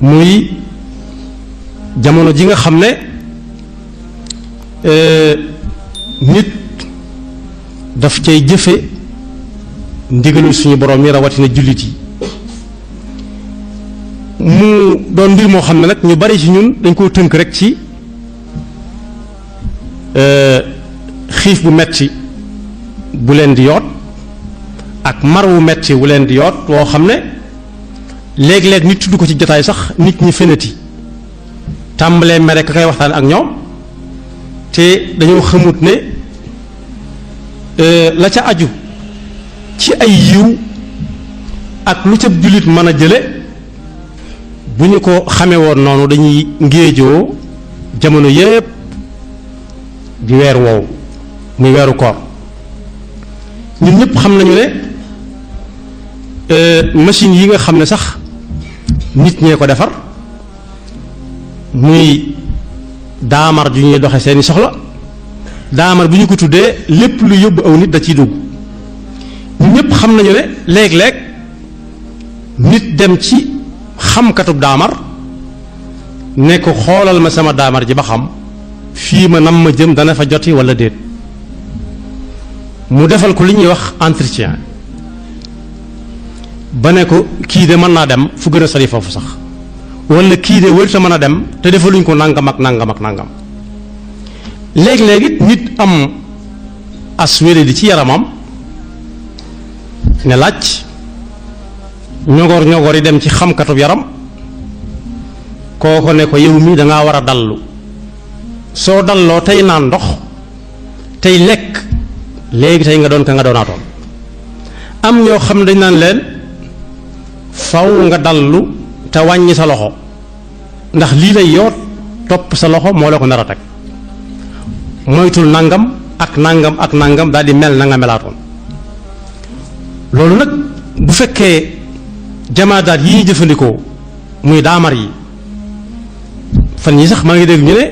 muy jamono ji nga xam ne nit daf cay jëfe ndigalul suñu borom yi rawatina jullit yi mu doon mbir moo xam ne nag ñu bari ci ñun dañ koo tënk rek ci xiif bu metti bu leen di yoot ak mar wu metti wu leen di yoot woo xam ne léeg-léeg nit tudd ko ci jotaay sax nit ñi fenati tàmbalee mere ka koy waxtaan ak ñoom te dañoo xamut ne la ca aju ci ay yiw ak lu ca jullit mën a jële bu ñu ko xamee woon noonu dañuy ngéejoo jamono yépp di weer woowu muy weeru koor ñun ñëpp xam nañu ne machine yi nga xam ne sax nit ñee ko defar muy daamar ju ñuy doxe seeni soxla daamar bu ñu ko tuddee lépp lu yóbbu aw nit da ciy dugg ñun ñëpp xam nañu ne léeg-léeg nit dem ci xamkatub daamar ne ko xoolal ma sama daamar ji ba xam fii ma nam ma jëm dana fa joti walla déet mu defal ko li ñuy wax entretien ba ne ko kii de mën naa dem fu gën a sori foofu sax walla kii de wërta mën a dem te defaluñ ko nangam ak nangam ak nangam léeg-léeg it nit am as wéré di ci yaramam ne laaj ñogor ñogor yi dem ci xamkatub yaram kooko ne ko yow mii dangaa war a dallu soo dalloo tey naan ndox tey lekk léegi tey nga doon ka nga doonaatoon am ñoo xam ne dañ naan leen faw nga dallu te wàññi sa loxo ndax lii lay yoot topp sa loxo moo la ko nar a teg moytul nangam ak nangam ak nangam daal di mel na nga melaatoon loolu nag bu fekkee jamaadaat yi ñuy jëfandikoo muy daamar yi fan yi sax maa ngi dégg ñu ne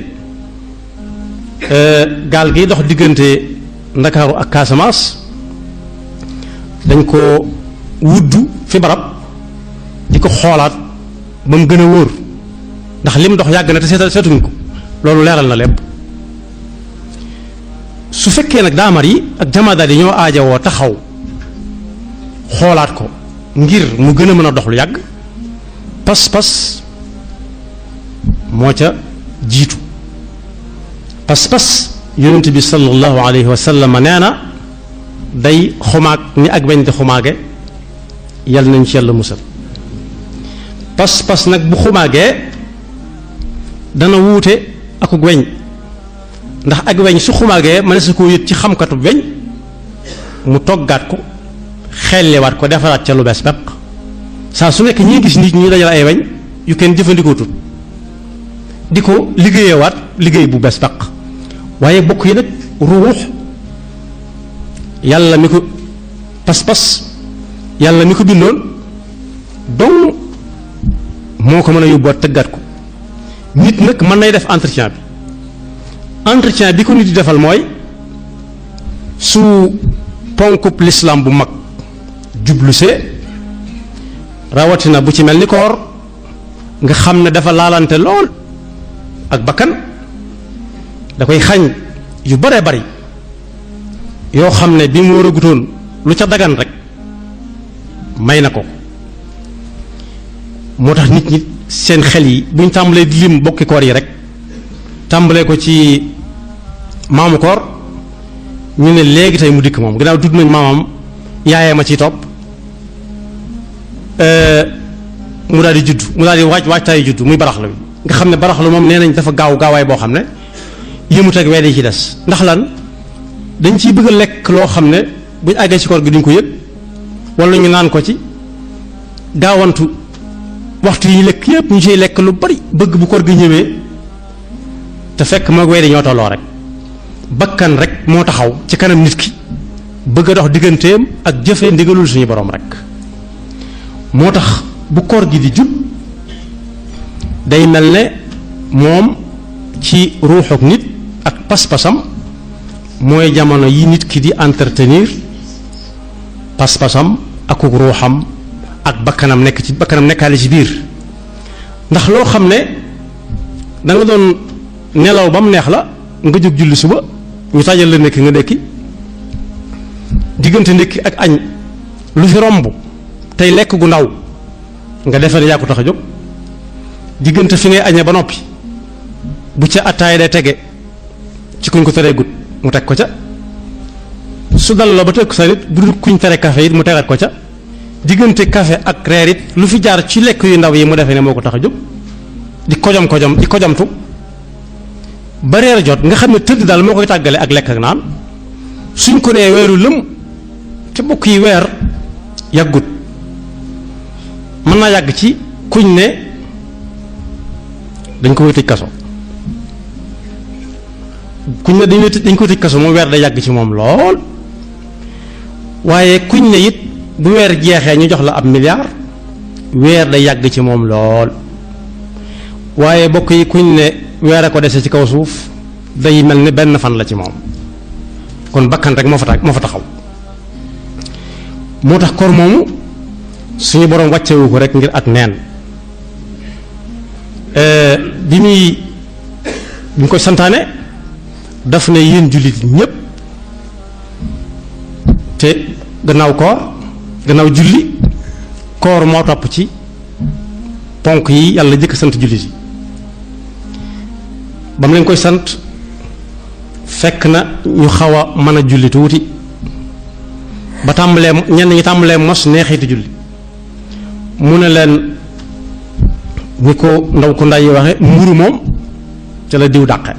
gaal gi dox diggante Ndakaaru ak Casamance dañ ko wuddu fi barab di ko xoolaat ba mu gën a wóor ndax lim dox yàgg na te seetuñ ko loolu leeral na lépp su fekkee nag daamar yi ak jamaadaat yi ñoo aajowoo taxaw xoolaat ko ngir mu gën a mën a dox lu yàgg pas-pas moo ca jiitu pas-pas yonent bi sallallahu alayhi wa sallam nee na day xumaag ni ak weñ di xumaage yal nañ ci yàlla musal pas-pas nag bu xumaagee dana wuute ak weñ ndax ak weñ su xumaagee mën na su ko yët ci xamkatu weñ mu toggaat ko xellewaat ko defaraat ca lu bees peq saa su nekk ñi gis nit ñi dajal ay weñ yu kenn jëfandikoo tut di ko liggéeyewaat liggéey bu bees peq waaye bokk yi nag ruux yàlla mi ko pas-pas yàlla mi ko bindoon dong moo ko mën a yóbbuwaat tëggaat ko nit nag mën nay def entretien bi ko nit di defal mooy su ponkub l'islam bu mag jublusee rawatina bu ci mel ni koor nga xam ne dafa laalante lool ak bakkan da koy xañ yu bare bari yoo xam ne bi mu war a gutoon lu ca dagan rek may na ko moo tax nit ñi seen xel yi buñ tàmbalee di lim bokki koor yi rek tàmbalee ko ci maamu koor ñu ne léegi tey mu dikk moom gannaaw tudd nañ maamam yaayee ma ciy topp mu daal di judd mu daal di waajtaayu judd muy baraxlu bi nga xam ne baraxlu moom nee nañ dafa gaawaay boo xam ne yëmut ak weer yi ci des ndax lan dañ ciy bëgg a lekk loo xam ne buñ àggee ci koor gi duñ ko yëg wala ñu naan ko ci gaawantu waxtu yi lekk yépp ñu ciy lekk lu bari bëgg bu koor gi ñëwee te fekk moo weer yi ñoo tolloo rek bakkan rek moo taxaw ci kanam nit ki bëgg a dox digganteem ak jëfe ndigalul suñu borom rek moo tax bu koor gi di jub day mel ne moom ci ruuxuk nit ak pas-pasam mooy jamono yi nit ki di entretenir pas-pasam akuk ruuxam ak bakkanam nekkaale ci biir ndax loo xam ne da nga doon nelaw ba mu neex la nga jóg julli suba ñu taajal la ndékki nga ndékki diggante ndékki ak añ lu fi romb tey lekk gu ndaw nga defe ne yaa ko tax a jóg diggante fi ngay añee ba noppi bu ca attaay day tege ci kuñ ko teree gut mu teg ko ca su dal la ba teg sa nit bu dul kuñ tere café it mu tegaat ko ca diggante café ak reer it lu fi jaar ci lekk yu ndaw yi mu defee ne moo ko tax a jóg di kojom di kojamtu ba reer jot nga xam ne tëdd daal moo koy tàggale ak lekk ak naan suñ ko nee weeru lëm te bokk yi weer yàggut mën naa yàgg ci kuñ ne dañ ko koy tëj kaso kuñ ne dañ ko tëj kaso moom weer day yàgg ci moom lool waaye kuñ ne it bu weer jeexee ñu jox la ab milliard weer day yàgg ci moom lool waaye bokk yi kuñ ne weer a ko dese ci kaw suuf day mel ni benn fan la ci moom kon bakkan rek moo fa taxaw moo tax koor moomu suñu boroom wàccewu ko rek ngir ak neen bi mu koy santaane daf ne yéen jullit ñépp te gannaaw julli koor moo topp ci ponk yi yàlla jëkk sant jullit yi ba mu leen koy sant fekk na ñu xaw a mën a julli tuuti ba tàmbalee ñenn ñi tàmbalee mos neexiti julli mu ne leen ni ko ndaw ko nday yi waxe mburu moom ca la diw dàqe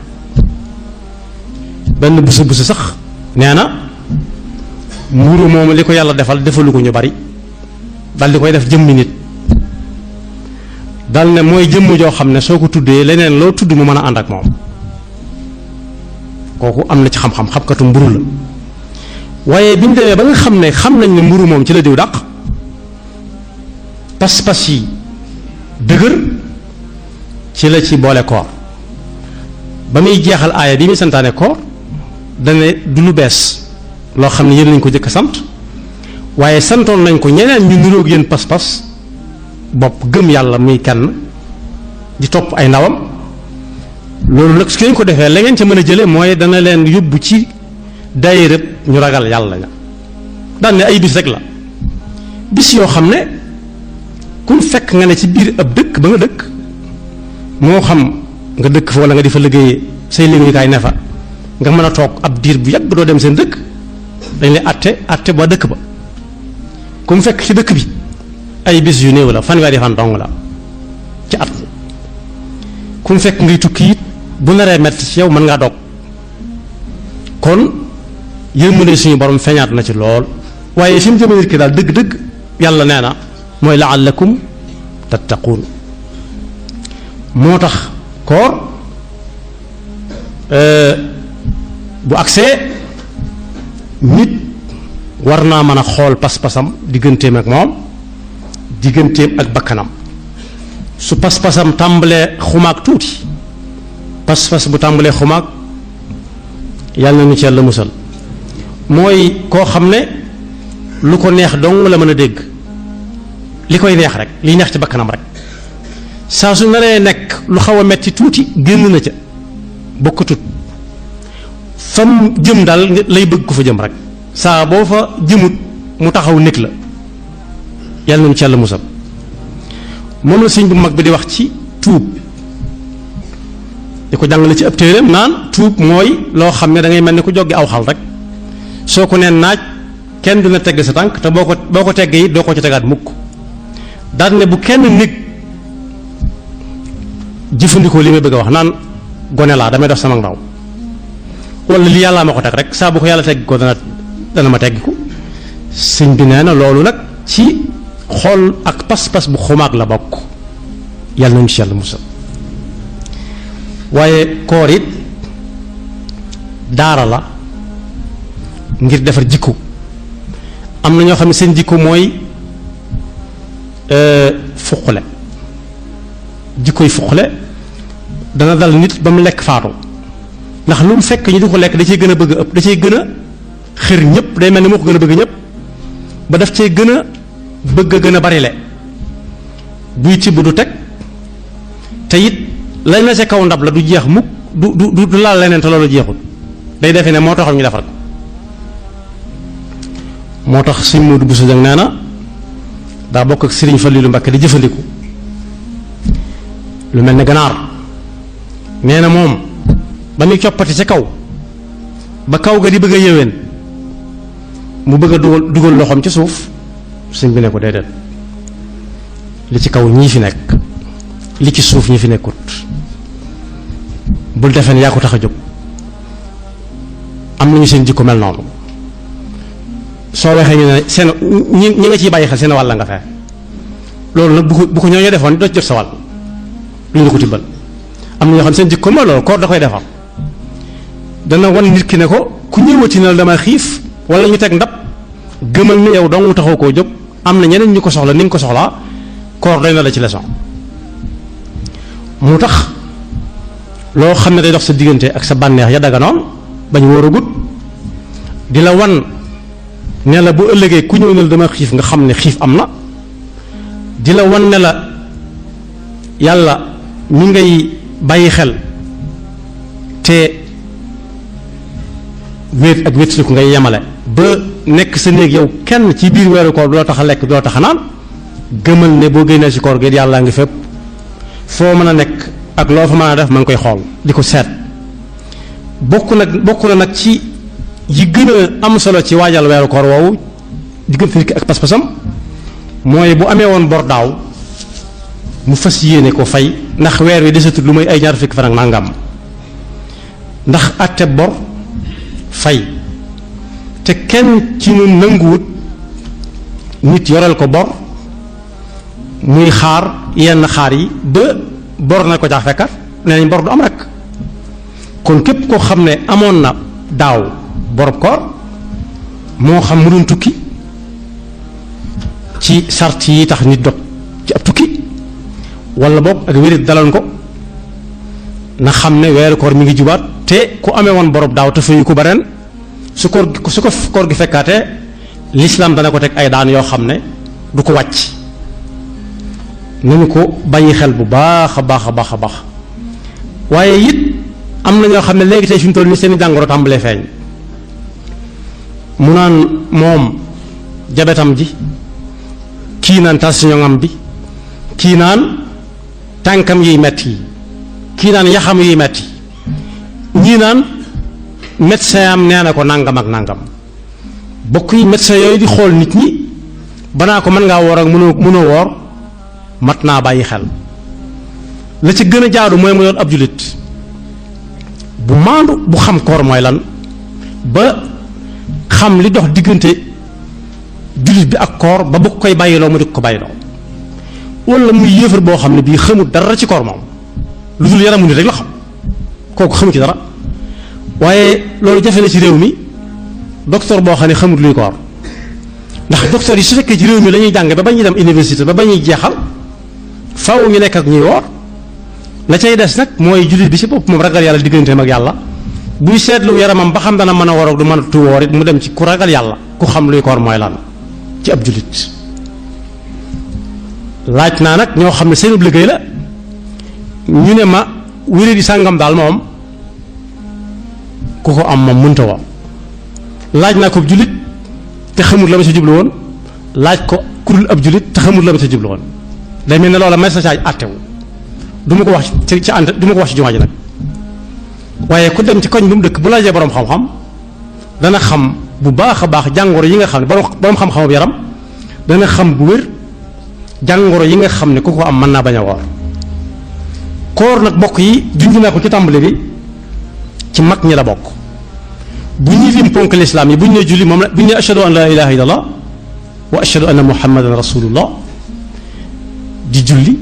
benn busu sax nee na mburu moom li ko yàlla defalu ko ñu bari dal di koy def jëmmi nit dal ne mooy jëmm joo xam ne soo ko tuddee leneen loo tudd mu mën a ànd ak moom kooku am na ci xam-xam xamkatu mburu la waaye bi ñu demee ba nga xam nañ ne mburu moom ci la diw dàq pas-pas yi dëgër ci la ci boole koor ba muy jeexal aaya bi muy santaane koor dane du lu bees loo xam ne yéen lañ ko jëkk sant waaye santoon nañ ko ñeneen ñu niroog yéen pas-pas bopp gëm yàlla muy kenn di topp ay ndawam loolu nag su ngeen ko defee la ngeen ca mën a jële mooy dana leen yóbbu ci daayira ñu ragal yàlla ña daan ne ay bis rek la bis yoo xam ne kun fekk nga ne ci biir ab dëkk ba nga dëkk moo xam nga dëkk fa wala nga di fa liggéeyee say liggéeyukaay ne fa nga mën a toog ab diir bu yàgg doo dem seen dëkk dañ lay atte ba dëkk ba ku mu fekk ci dëkk bi ay bis yu néew la fanweeri fan dong la ci at ku mu fekk ngay tukki it bu naree metti ci yow mën ngaa dog kon yërmande suñu borom feeñaat na ci lool waaye fi mu jëmee nit ki daal dëgg-dëgg yàlla nee na mooy la'allakum tattaquun moo tax koor bu agsee nit war naa mën a xool pas-pasam digganteem ak moom digganteem ak bakkanam su pas-pasam tàmbalee xumaag tuuti pas-pas bu tàmbalee xumaag yàlla na ñu ci yàlla musal mooy koo xam ne lu ko neex dong la mën a dégg li koy neex rek liy neex ci bakkanam rek saa su naree nekk lu xaw a metti tuuti génn na ca bokkatut fam jëm daal lay bëgg ko fa jëm rek saa boo fa jëmut mu taxaw nekk la yàlla nañu ci yàlla musal moom la sëñ bu mag bi di wax ci tuub di ko jàngale ci ab téereem naan tuub mooy loo xam ne da ngay mel ni ku joggi aw xal rek soo ko neen naaj kenn dina tegg sa tànk te boo ko teggee it doo ko ci tegaat mukk daal ne bu kenn nit jëfandikoo li may bëgg a wax naan gone laa damay def sama ndaw wala li yàllaa ma ko teg rek saa bu ko yàlla tegg ko dana ma tegg ko sëñ bi nee na loolu nag ci xool ak pas-pas bu xumaag la bokk yàlla nañu ci yàlla musal waaye koor it daara la ngir defar jikko am na ñoo xam ne seen jikko mooy fuqale jikkoy fuqale dana dal nit ba mu lekk faatu ndax lu mu fekk ñu di ko lekk da cay gën a bëgg a ëpp da cay gën a xër ñëpp day mel ni moo ko gën a bëgg ñëpp ba daf cay gën a bëgg a gën a bari le buy tibb du teg te it lañ na ca kaw ndab la du jeex mukk du laal leneen te loolu jeexul day defe ne moo taxoon ñu defar ko moo tax sëñ Modou Bousso Dieng nee na daa bokk ak Serigne Fallilou Mbacké di jëfandiku lu mel ne ganaar nee na moom ba muy coppati ca kaw ba kaw ga di bëgg a yéwén mu bëgg a dugal loxoom ci suuf sëñ bi ne ko déedéet li ci kaw ñii fi nekk li ci suuf ñi fi nekkut bul defee ne yaa ko tax a jóg am nañu seen jikko mel noonu soo waxee ñu ne seen ñi nga ciy bàyyi xel seen wàll nga fee loolu nag bu ko ñooñu defoon doo jot sa wàll lu ñu ko tibbal am na ñoo xam seen jikko mooy loolu koor da koy defar dana wan nit ki ne ko ku ñëwati na dama xiif wala ñu teg ndab gëmal ni yow dong taxaw koo jóg am na ñeneen ñu ko soxla ni nga ko soxlaa koor doy na la ci leçon mu tax loo xam ne day dox sa diggante ak sa bànneex ya daganoon bañ wóor a gut di la wan ne la bu ëllëgee ku ñëw ne la dama xiif nga xam ne xiif am na di la wan ne la yàlla mi ngay bàyyi xel te wéet ak wéetaliku ngay yemale ba nekk sa néeg yow kenn ci biir weeru koor doo tax a lekk doo tax a naan gëmal ne boo génnee ci koor gi yàllaa ngi fépp foo mën a nekk ak loo fa mën a def ma ngi koy xool di ko seet bokk na nag ci yi gën a am solo ci waajal weeru koor woowu diggante nit ki ak pas-pasam mooy bu amee woon bor daaw mu fas yéene ko fay ndax weer wi desatul lu may ay ñaar fukki fan ak nangam ndax àtte bor fay te kenn ci ñun nanguwut nit yoreel ko bor muy xaar yenn xaar yi ba bor na ko caax fekkat nee nañ bor du am rek kon képp koo xam ne amoon na daaw borob koor moo xam mu doon tukki ci sart yi tax nit dog ci ab tukki wala boog ak wérit daloon ko na xam ne weeru koor mi ngi jubaat te ku amee woon borob daaw te fayu ko ba ren su ko koor gi fekkaatee lislaam dana ko teg ay daan yoo xam ne du ko wàcc nañu ko bàyyi xel bu baax a baax a baax a baax waaye it am na ñoo xam ne léegi tey fi mu toll nii seen jàngoro tàmbalee feeñ mu naan moom jabetam ji kii naan tension bi kii naan tànkam yiy metti yi kii naan yaxam yiy metti ñii naan médecin am nee na ko nangam ak nangam bokk yi médecin yooyu di xool nit ñi banaa ko mën ngaa woor ak mënoo woor mat naa bàyyi xel la ci gën a jaadu mooy mu doon ab jullit bu maandu bu xam koor mooy lan ba xam li dox diggante jullit bi ak koor ba bu koy bàyyiloo mu di ko bàyyiloo wala muy yéefar boo xam ne bii xamul dara ci koor moom lu dul yaramu nit rek la xam kooku xamu ci dara waaye loolu jafe na ci réew mi docteur boo xam ne xamul luy koor ndax docteur yi su fekkee ci réew mi la ñuy jàng ba ba ñuy dem université ba ba ñuy jeexal faaw ñu nekk ak ñuy woor la cay des nag mooy jullit bi ci bopp moom ragal yàlla digganteem ak yàlla buy seetlu yaramam ba xam dana mën a woor ak du mën a tu woor it mu dem ci ku ragal yàlla ku xam luy koor mooy lan ci ab jullit laaj naa nag ñoo xam ne seen liggéey la ñu ne ma wéré di sàngam daal moom ku ko am moom mënta woor laaj naa ko ab jullit te xamul la ma sa jublu woon laaj ko ku dul ab jullit te xamul la ma sa jublu woon day mel ne loola may sa caaj àttewu du ma ko wax ci ànd du ma ko wax ci jumaa ji nag waaye ku dem ci koñ bu mu dëkk bu laajee boroom xam-xam dana xam bu baax a baax jàngoro yi nga xam ne boroom xam-xamab yaram dana xam bu wér jàngoro yi nga xam ne ku ko am mën naa bañ a woor koor nag bokk yi junj naa ko ci tàmbali bi ci mag ñi la bokk bu ñuy lim ponk lislaam yi bu ñu nee julli moom la bu ñu nee ashhadu an laa ilaaha illallah wa ashhadu anna muhammadan rasulullah di julli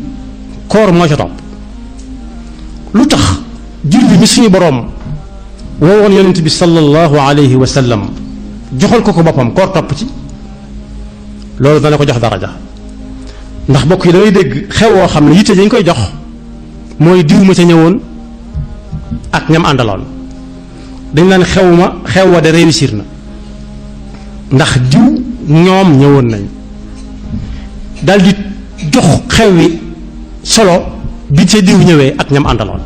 koor moo ca topp lu tax julli mi suñu boroom woowoon yonent bi sallallahu alayhi wa sallam joxal ko boppam koor topp ci loolu dana ko jox daraja ndax bokk yi da ngay dégg xew woo xam ne yitte dañ koy jox mooy diw ma ca ñëwoon ak ñam àndaloon dañ naan xew wa de réussir na ndax diw ñoom ñëwoon nañ daldi jox xew wi solo bi ca diw ñëwee ak ñam àndaloon.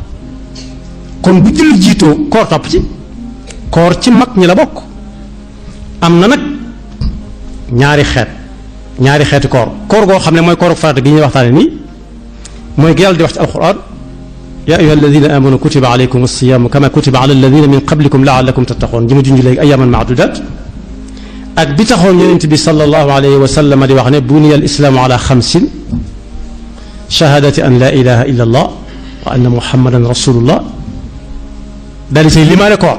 kon bu julli jiitoo koor topp ci koor ci mag ñi la bokk. am na nag ñaari xeeti koor goo xam ne mooy kooru farata gi ñuy waxtaane nii mooy gi yàlla di wax ci alquran yaa ayyuha alladina amanu kutiba alaykum as-siyaamu kama kutiba ala alladina min qablikum laallakum tattaqoon ji ma junj léegi ayyaman maadudat ak bi taxoon yonent bi sallallahu alayhi wa sallam di wax ne buniya al islaamu ala xamsin shahadati an la ilaha illa allah wa anna muhammadan rasulullah daal di say limaale koor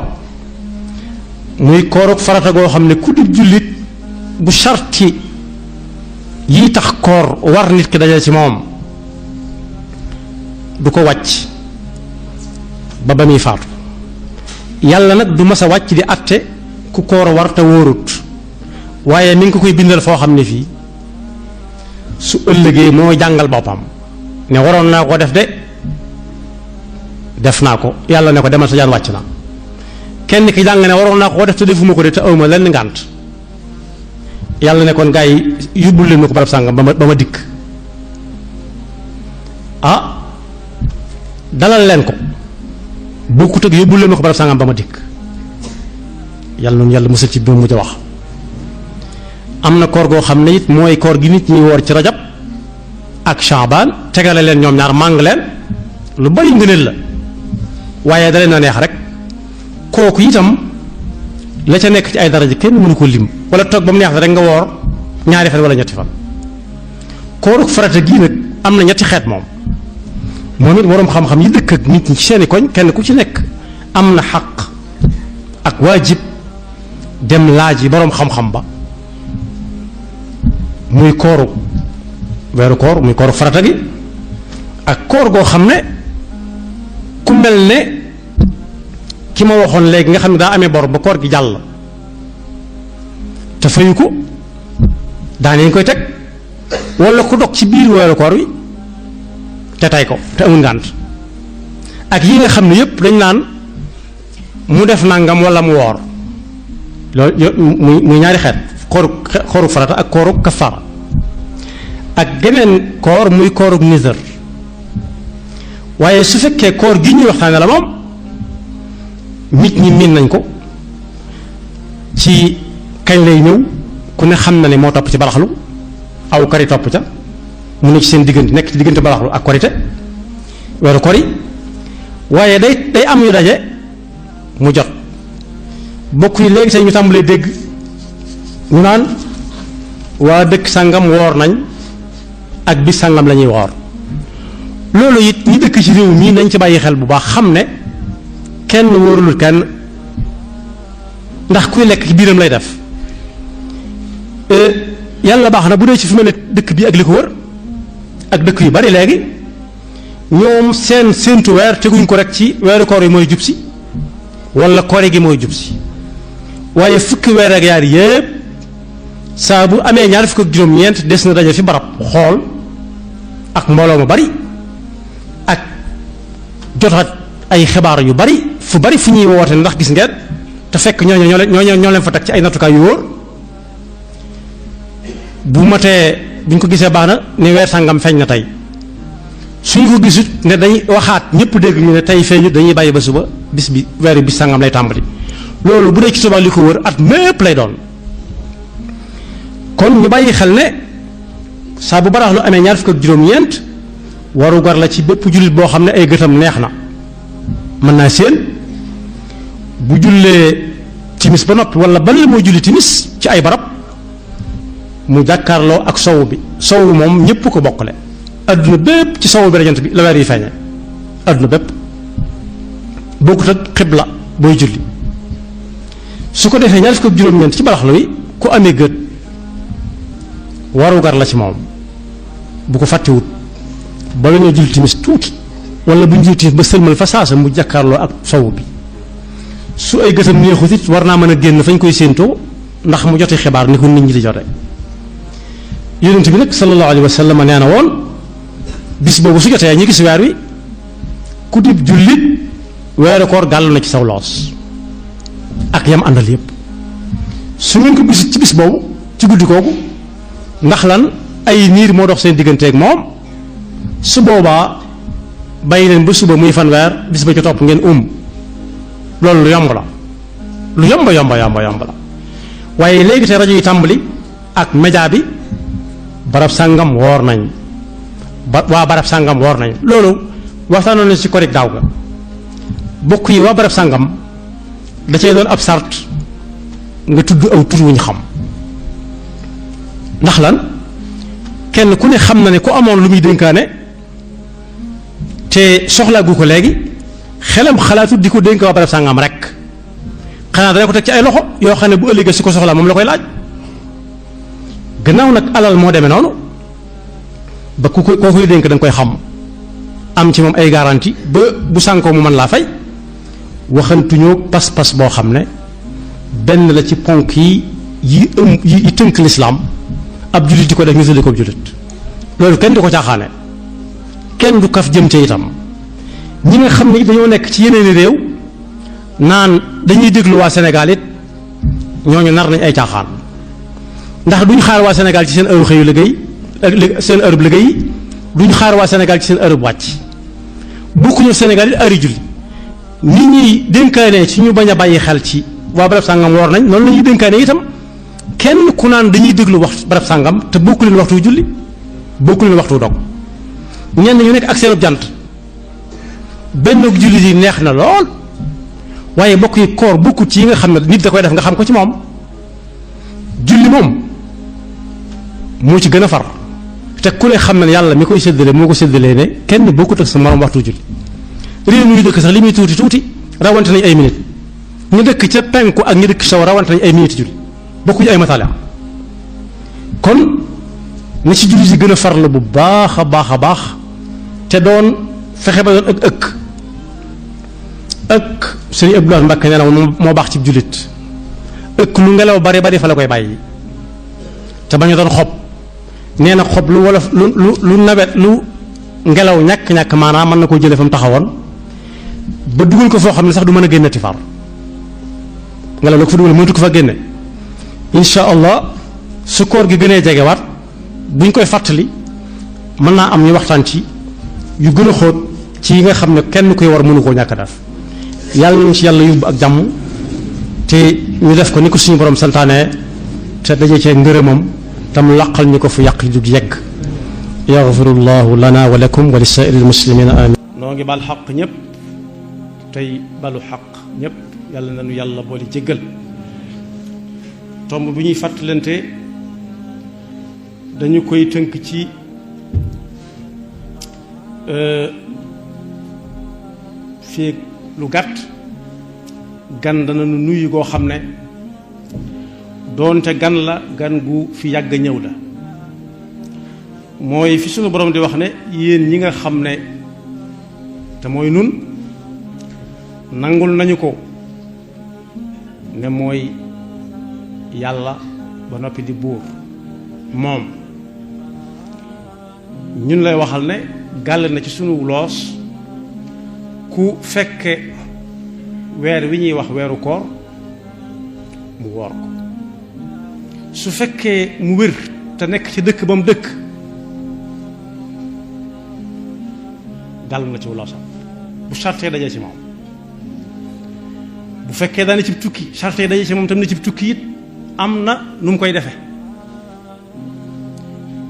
muy koorug farata goo xam ne ku dul jullit bu sarti yii tax koor war nit ki dajale ci moom du ko wàcc ba muy faatu yàlla nag du mas a wàcc di atte ku koor war te wóorut waaye mi ngi ko koy bindal foo xam ne fii su ëllëgee moo jàngal boppam ne waroon naa ko def de def naa ko yàlla ne ko demal sa jaan wàcc na kenn ki jàng ne waroon naa ko def te defuma ko de te awma lenn ngànt yàlla ne kon gaa yi yóbbul leen ma ko barab sàngam ba ma dikk ah dalal leen ko bokkut ak yóbbul leen ma ko barab sàngam ba ma dikk yàlla noonu yàlla musal ci bi mu mujj a wax. am na koor goo xam ne it mooy koor gi nit ñi woor ci rajab ak shaabaan tegale leen ñoom ñaar màng leen lu bari ngëneel la waaye da leen a neex rek kooku itam la ca nekk ci ay daraja kenn mënu ko lim wala toog ba mu neex la rek nga woor ñaari fan wala ñetti fan. kooruk farata gii nag am na ñetti xeet moom it waroom xam-xam yi dëkk ak nit ñi ci seeni koñ kenn ku ci nekk am na xaq ak waajib dem laaj yi boroom xam-xam ba muy kooru weeru koor muy kooru farata gi ak koor goo xam ne ku mel ne ki ma waxoon léegi nga xam ne daa amee bor ba koor gi jàll te fayu ko daaneen koy teg walla ku dog ci biir weeru koor wi te tay ko te amul ngànt ak yi nga xam ne yépp dañ naan mu def nangam walla mu woor loolu muy ñaari xeet kooru farata ak kooru kafaara ak geneen koor muy kooru nizar waaye su fekkee koor gi ñuy waxtaane la moom nit ñi miin nañ ko ci kañ lay ñëw ku ne xam na ne moo topp ci baraxlu aw kari topp ca mu ne ci seen diggante nekk ci diggante baraxlu ak korite weeru kori waaye day am yu daje mu jot bokk yi léegi tey ñu tàmbalee dégg ñu naan waa dëkk sàngam woor nañ ak bis sàngam la ñuy woor loolu it ñi dëkk ci réew mii nañ ci bàyyi xel bu baax xam ne kenn wóorulul kenn ndax kuy lekk ci biiram lay def yàlla baax na bu dee ci fi mel ne dëkk bi ak li ko wër ak dëkk yu bari léegi ñoom séentu weer teguñ ko rek ci weeru koor yi mooy jub si wala koor gi mooy jub si waaye fukki weer ak yaar yépp saa bu amee ñaar fukk ak juróom-ñeent des na daje fi barab xool ak mbooloo mu bari ak jotaat ay xibaar yu bari fu bari fu ñuy woote ndax gis ngeen te fekk ñoo leen fa teg ci ay nattukaay yu wóor bu matee buñ ko gisee baax na ne weer sàngam feeñ na tey suñ ko gisut ne dañuy waxaat ñëpp dégg ñu ne tey feeñut dañuy bàyyi ba suba bis bi weeru bis sàngam lay tàmbali loolu bu dee ci suba li ko wër at mépp lay doon kon ñu bàyyi xel ne saa bu barax lu amee ñaar fukk ak juróom-ñeent waru gar la ci bépp jullit boo xam ne ay gëtam neex na mën naa séen bu jullee timis ba noppi wala bala moo julli timis ci ay barab mu jàkkaarloo ak sowu bi sowu moom ñépp ko bokkale adduna bépp ci sowu bi rajant bi la weer yi feeñe adduna bépp bokkut ak xibla booy julli su ko defee ñaar fukk ak juróom-ñeent ci baraxlu wi ku amee gët warugar la ci moom bu ko fàttewut ba la ñoo julli timis tuuti wala bu ñu julli timis ba sëlmal fa saasa mu jàkkaarloo ak sowu bi su ay gëtam neexut it war naa mën a génn fañ koy séentoo ndax mu jote xibaar ni ko nit ñi di jote yonent bi nag sallallahu alayhi wa sallam nee na woon bis boobu su jotee ñi gis weer wi ku dib jullit weeru koor gàllu na ci saw loos ak yam àndal yépp su ngeen ko gis ci bis boobu ci guddi kooku ndax lan ay niir moo dox seen digganteeg moom su boobaa bàyyi leen ba suba muy fanweer bis ba ci topp ngeen loolu lu yomb la lu yomb la waaye léegi te rajo yi tàmbali ak média bi barab sàngam woor nañ waa barab sàngam woor nañ loolu waxtaanoon na ci korik daaw ga bokk yi waa barab sàngam da cee doon ab sart nga tudd aw tur wuñ xam ndax lan kenn ku ne xam na ne ku amoon lu muy dénkaane te soxlaa gu ko léegi xelam xalaatu di ko dénk waa barab sàngam rek xanaa dana ko teg ci ay loxo yoo xam ne bu ëllëgee su ko soxlaa moom la koy laaj gannaaw nag alal moo demee noonu ba koo koy dénk da nga koy xam am ci moom ay garantie ba bu sànkoo mu mën laa fay waxantuñoo pas-pas boo xam ne benn la ci ponk yi tënk lislaam ab jullit di ko def ñu tudde ko jullit loolu kenn du ko caaxaane kenn du kaf jëm ca itam ñi nga xam ne dañoo nekk ci yeneeni réew naan dañuy déglu waa Sénégal it ñooñu nar nañ ay caaxaan ndax duñ xaar waa Sénégal ci seen heure xëyu liggéey ak seen heure liggéey duñ xaar waa Sénégal ci seen heure wàcc bokkuñu Sénégal it heure julli nit ñuy dénkaane ci ñu bañ a bàyyi xel ci waa barab sàngam woor nañ noonu la ñuy dénkaane itam kenn ku naan dañuy déglu wax barab sàngam te bokku leen waxtu julli bokku leen waxtu dog ñenn ñu nekk ak seenub jant benn julli yi neex na lool waaye bokk yi koor bokkut ci yi nga xam ne nit da koy def nga xam ko ci moom julli moom moo ci gën a far te ku ne xam ne yàlla mi koy séddale moo ko séddalee ne kenn bokkut ak sa morom waxtu julli réew mi ñu dëkk sax li muy tuuti tuuti rawante nañ ay minutes ñu dëkk ca penku ak ñu dëkk saw rawante nañ ay minutes julli bokkuñu ay matala kon na ci julli si gën a farlu bu baax a baax te doon fexe ba doon ëkk sëriñ Abdoulaye Mbacke nee na moo baax ci jullit ëkk lu ngelaw bari fa la koy bàyyi te bañ a doon xob nee na xob lu wolof lu nawet lu ngelaw ñàkk maanaam mën na koo jëlee fa mu taxawoon ba dugal ko foo xam ne sax du mën a génnati far ngelaw la ko fa dugal mënatu ko fa génne insha allah su koor gi gënee jegewaat buñ koy fàttali mën naa am ñu waxtaan ci yu gën a xóot ci yi nga xam ne kenn koy war mënu koo ñàkk def yàlla nañ ci yàlla yóbbu ak jàmm te ñu def ko ni ko suñu borom santaane te daje cee ngërëmam tam laqal ñu ko fu yàq du yegg yaxfirullahu lana wa lakum wa li saa'iril muslimina amin noo ngi bal xaq ñëpp tey balu xaq ñëpp yàlla nañu yàlla boole jéggal tomb bi ñuy fàttalante dañu koy tënk ci fii lu gàtt gan dana nu nuyu goo xam ne doonte gan la gan gu fi yàgg ñëw la mooy fi sunu borom di wax ne yéen ñi nga xam ne te mooy nun nangul nañu ko ne mooy yàlla ba noppi di buur moom ñun lay waxal ne gàll na ci sunu loos ku fekke weer wi ñuy wax weeru koor mu woor ko su fekkee mu wér te nekk ci dëkk ba mu dëkk gàll na ci loosam bu sartee dajee ci moom bu fekkee daane ci tukki sartee dajee ci moom tam ne ci tukki it am na nu mu koy defe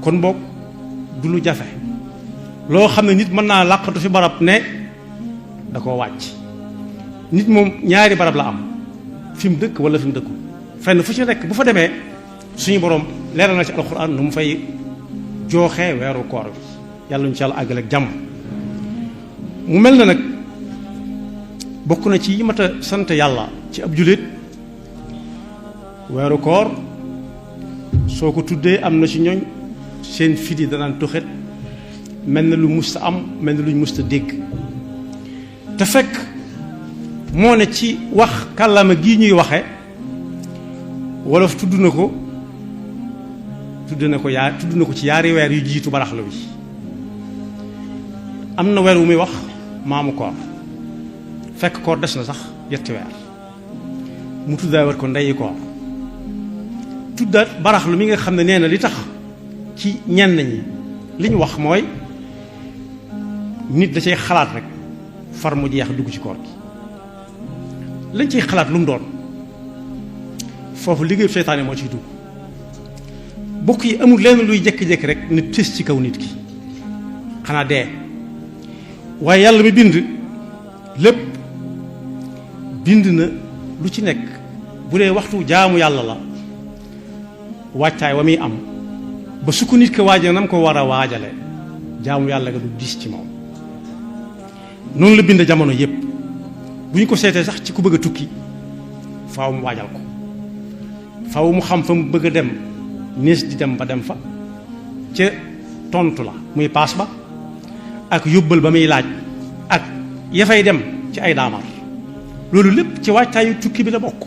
kon boog du lu jafe loo xam ne nit mën naa làqatu fi barab ne da koo wàcc nit moom ñaari barab la am fi mu dëkk wala fi mu dëkkul fenn fu ci nekk bu fa demee suñu borom leeral na ci alxuraan nu mu fay jooxee weeru koor bi yàlla ñu ci yàlla àggale ak jàmm mu mel na nag bokk na ci yi mat a sant yàlla ci ab jullit weeru koor soo ko tuddee am na ci ñooñ seen fit yi danaan tuxet mel na lu musta am mel na luñ musta dégg te fekk moo ne ci wax kàllaama gii ñuy waxe wolof tudd na ko ci yaari weer yu jiitu baraxlu bi am na weer wu muy wax maamu koor fekk koor des na sax yetti weer mu tuddaa war ko ndeyi koor tuddaat baraxlu mi nga xam ne nee na li tax ci ñenn ñi li ñu wax mooy nit da cay xalaat rek far mu jeex dugg ci koor gi lañ ciy xalaat lu mu doon foofu liggéeyu seytaane moo ciy dugg bokk yi amul lenn luy jékki-jékki rek ne tës ci kaw nit ki xanaa dee waaye yàlla mi bind lépp bind na lu ci nekk bu dee waxtu jaamu yàlla la wàccaay wa muy am ba su ko nit ko waajal nam ko war a waajale jaamu yàlla nga du diis ci moom noonu la bind jamono yépp bu ñu ko seetee sax ci ku bëgg a tukki faaw mu waajal ko faaw mu xam fa mu bëgg a dem nees di dem ba dem fa ca tontu la muy paas ba ak yóbbal ba muy laaj ak ya fay dem ci ay daamar loolu lépp ci waajtaayu tukki bi la bokk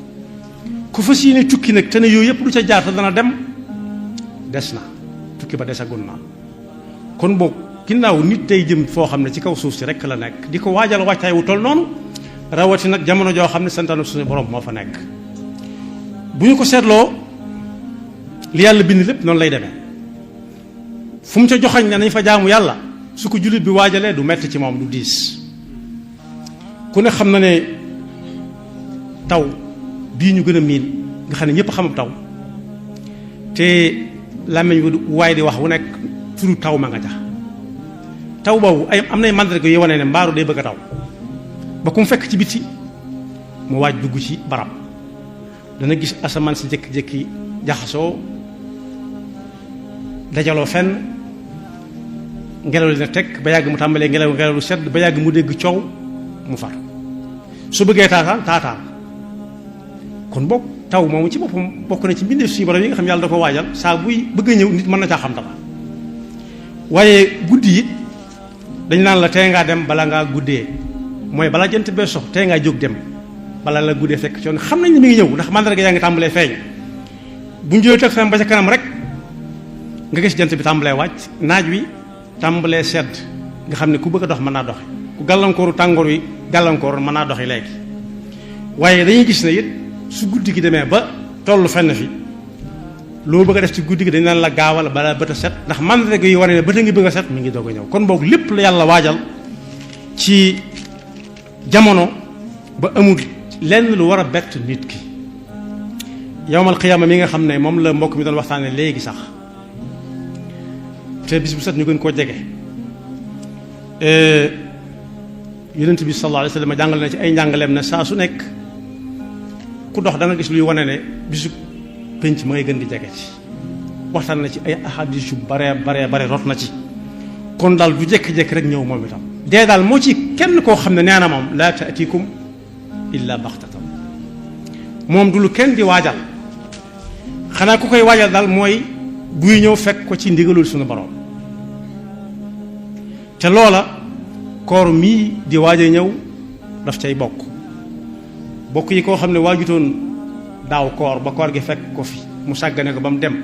ku fas yéene tukki nag te ne yooyu yëpp du ca jaar te dana dem des na tukki ba desagul na kon boog ginnaaw nit day jëm foo xam ne ci kaw suuf si rekk la nekk di ko waajal waajtaay wu toll noonu rawati nag jamono joo xam ne santaanu suñu borom moo fa nekk bu ñu ko seetloo li yàlla bind lépp noonu lay demee fu mu ca joxañ ne nañ fa jaamu yàlla su ko jullit bi waajalee du metti ci moom du diis ku ne xam na ne taw bii ñu gën a miin nga xam ne ñëpp xamab taw te làmmiñ wu waaye di wax wu nekk turu taw ma nga jax taw boobu ay am nay mandarga yu wane ne mbaaru day bëgg a taw ba ku mu fekk ci biti mu waaj dugg ci barab dana gis asamaan si jékki-jékki jaxasoo dajaloo fenn ngelaw li na teg ba yàgg mu tàmbalee ngelaw lu sedd ba yàgg mu dégg coow mu far su bëggee taataan kon boog taw moomu ci boppam bokk na ci mbindeef suñu borom yi nga xam yàlla da ko waajal saa buy bëgg a ñëw nit mën na caa xam dara waaye guddi it dañ naan la tey ngaa dem bala ngaa guddee mooy bala jant bee sox tey ngaa jóg dem bala la guddee fekk coon xam nañ ne mi ngi ñëw ndax mandarga yaa ngi tàmbalee feeñ bu ñu jëlee teg fenn ba ca kanam rek nga gis jant bi tàmbalee wàcc naaj wi tàmbalee sedd nga xam ne ku bëgg a dox mën naa doxi ku gàllankooru tàngoor wi gàllankoor mën naa doxi léegi waaye dañuy gis ne it su guddi gi demee ba tollu fenn fi loo bëgg a def ci guddi gi dañ naan la gaawal bala bët a set ndax mandarga yi wane ne bët a ngi bëgg a set mi ngi doog a ñëw kon boog lépp la yàlla waajal ci jamono ba amul lenn lu war a bett nit ki yawmal qiyaama mi nga xam ne moom la mbokk mi doon waxtaane léegi sax te bis bu set ñu gën koo jege yonent bi sallallahu alayhi wa sallam jàngale na ci ay njàngaleem ne saa su nekk ku dox da nga gis luy wane ne bisu penc ma ngay gën di jege ci waxtaan na ci ay ahadis yu bare rot na ci kon daal du jékki-jékki rek ñëw moom itam dee daal moo ci kenn koo xam ne nee na moom laa taatikum illa baxtatan moom du lu kenn di waajal xanaa ku koy waajal daal mooy buy ñëw fekk ko ci ndigalul suñu borom te loola koor mii di waaja ñëw daf cay bokk yi koo xam ne waajutoon daaw koor ba koor gi fekk ko fi mu sàggane ko ba mu dem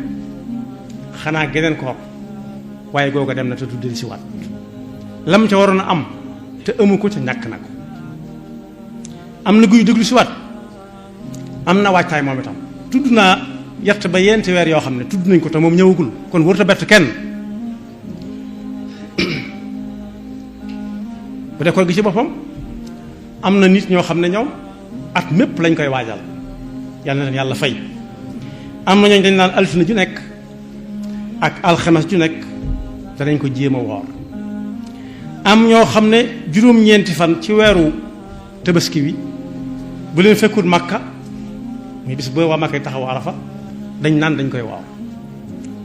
xanaa geneen koor waaye googa dem na te du del si waat lam ca waroon a am te amu ko ca ñàkk na ko am na guy déglu si waat am na waajtaay moom itam tudd naa yett ba yenti weer yoo xam ne tudd nañ ko te moom ñëwagul kon warut a bett kenn bu dee koor gi ci boppam am na nit ñoo xam ne ñoom at mépp lañ koy waajal yàlla na leen yàlla fay am na ñooñ dañ naan altine ju nekk ak alxames ju nekk danañ ko jéem a woor am ñoo xam ne juróom-ñeenti fan ci weeru tabaski wi bu leen fekkul makka muy bis boo waa makka yi taxaw arafa dañ naan dañ koy woor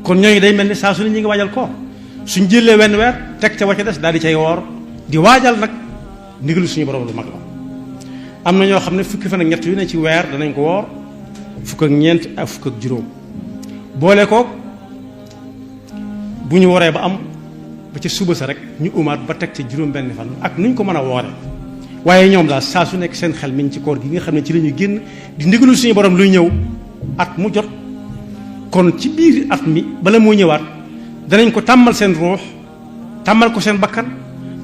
kon ñooñu day mel ni saa su ne ñi ngi waajal koor suñ jëlee wenn weer teg ca wa ca des daal di cay woor di waajal nag ndigalu suñu borom lu mag la am na ñoo xam ne fukki fan ak ñett yu ne ci weer danañ ko woor fukk ak ñeent ak fukk ak juróom boole ko bu ñu woree ba am ba ca suba sa rek ñu umaat ba teg ci juróom benn fan ak nuñ ko mën a woore waaye ñoom daal saa su nekk seen xel mi ngi ci koor gi nga xam ne ci la ñuy génn di ndigalu suñu borom luy ñëw at mu jot kon ci biir at mi bala moo ñëwaat danañ ko tàmmal seen ruux tàmmal ko seen bakkan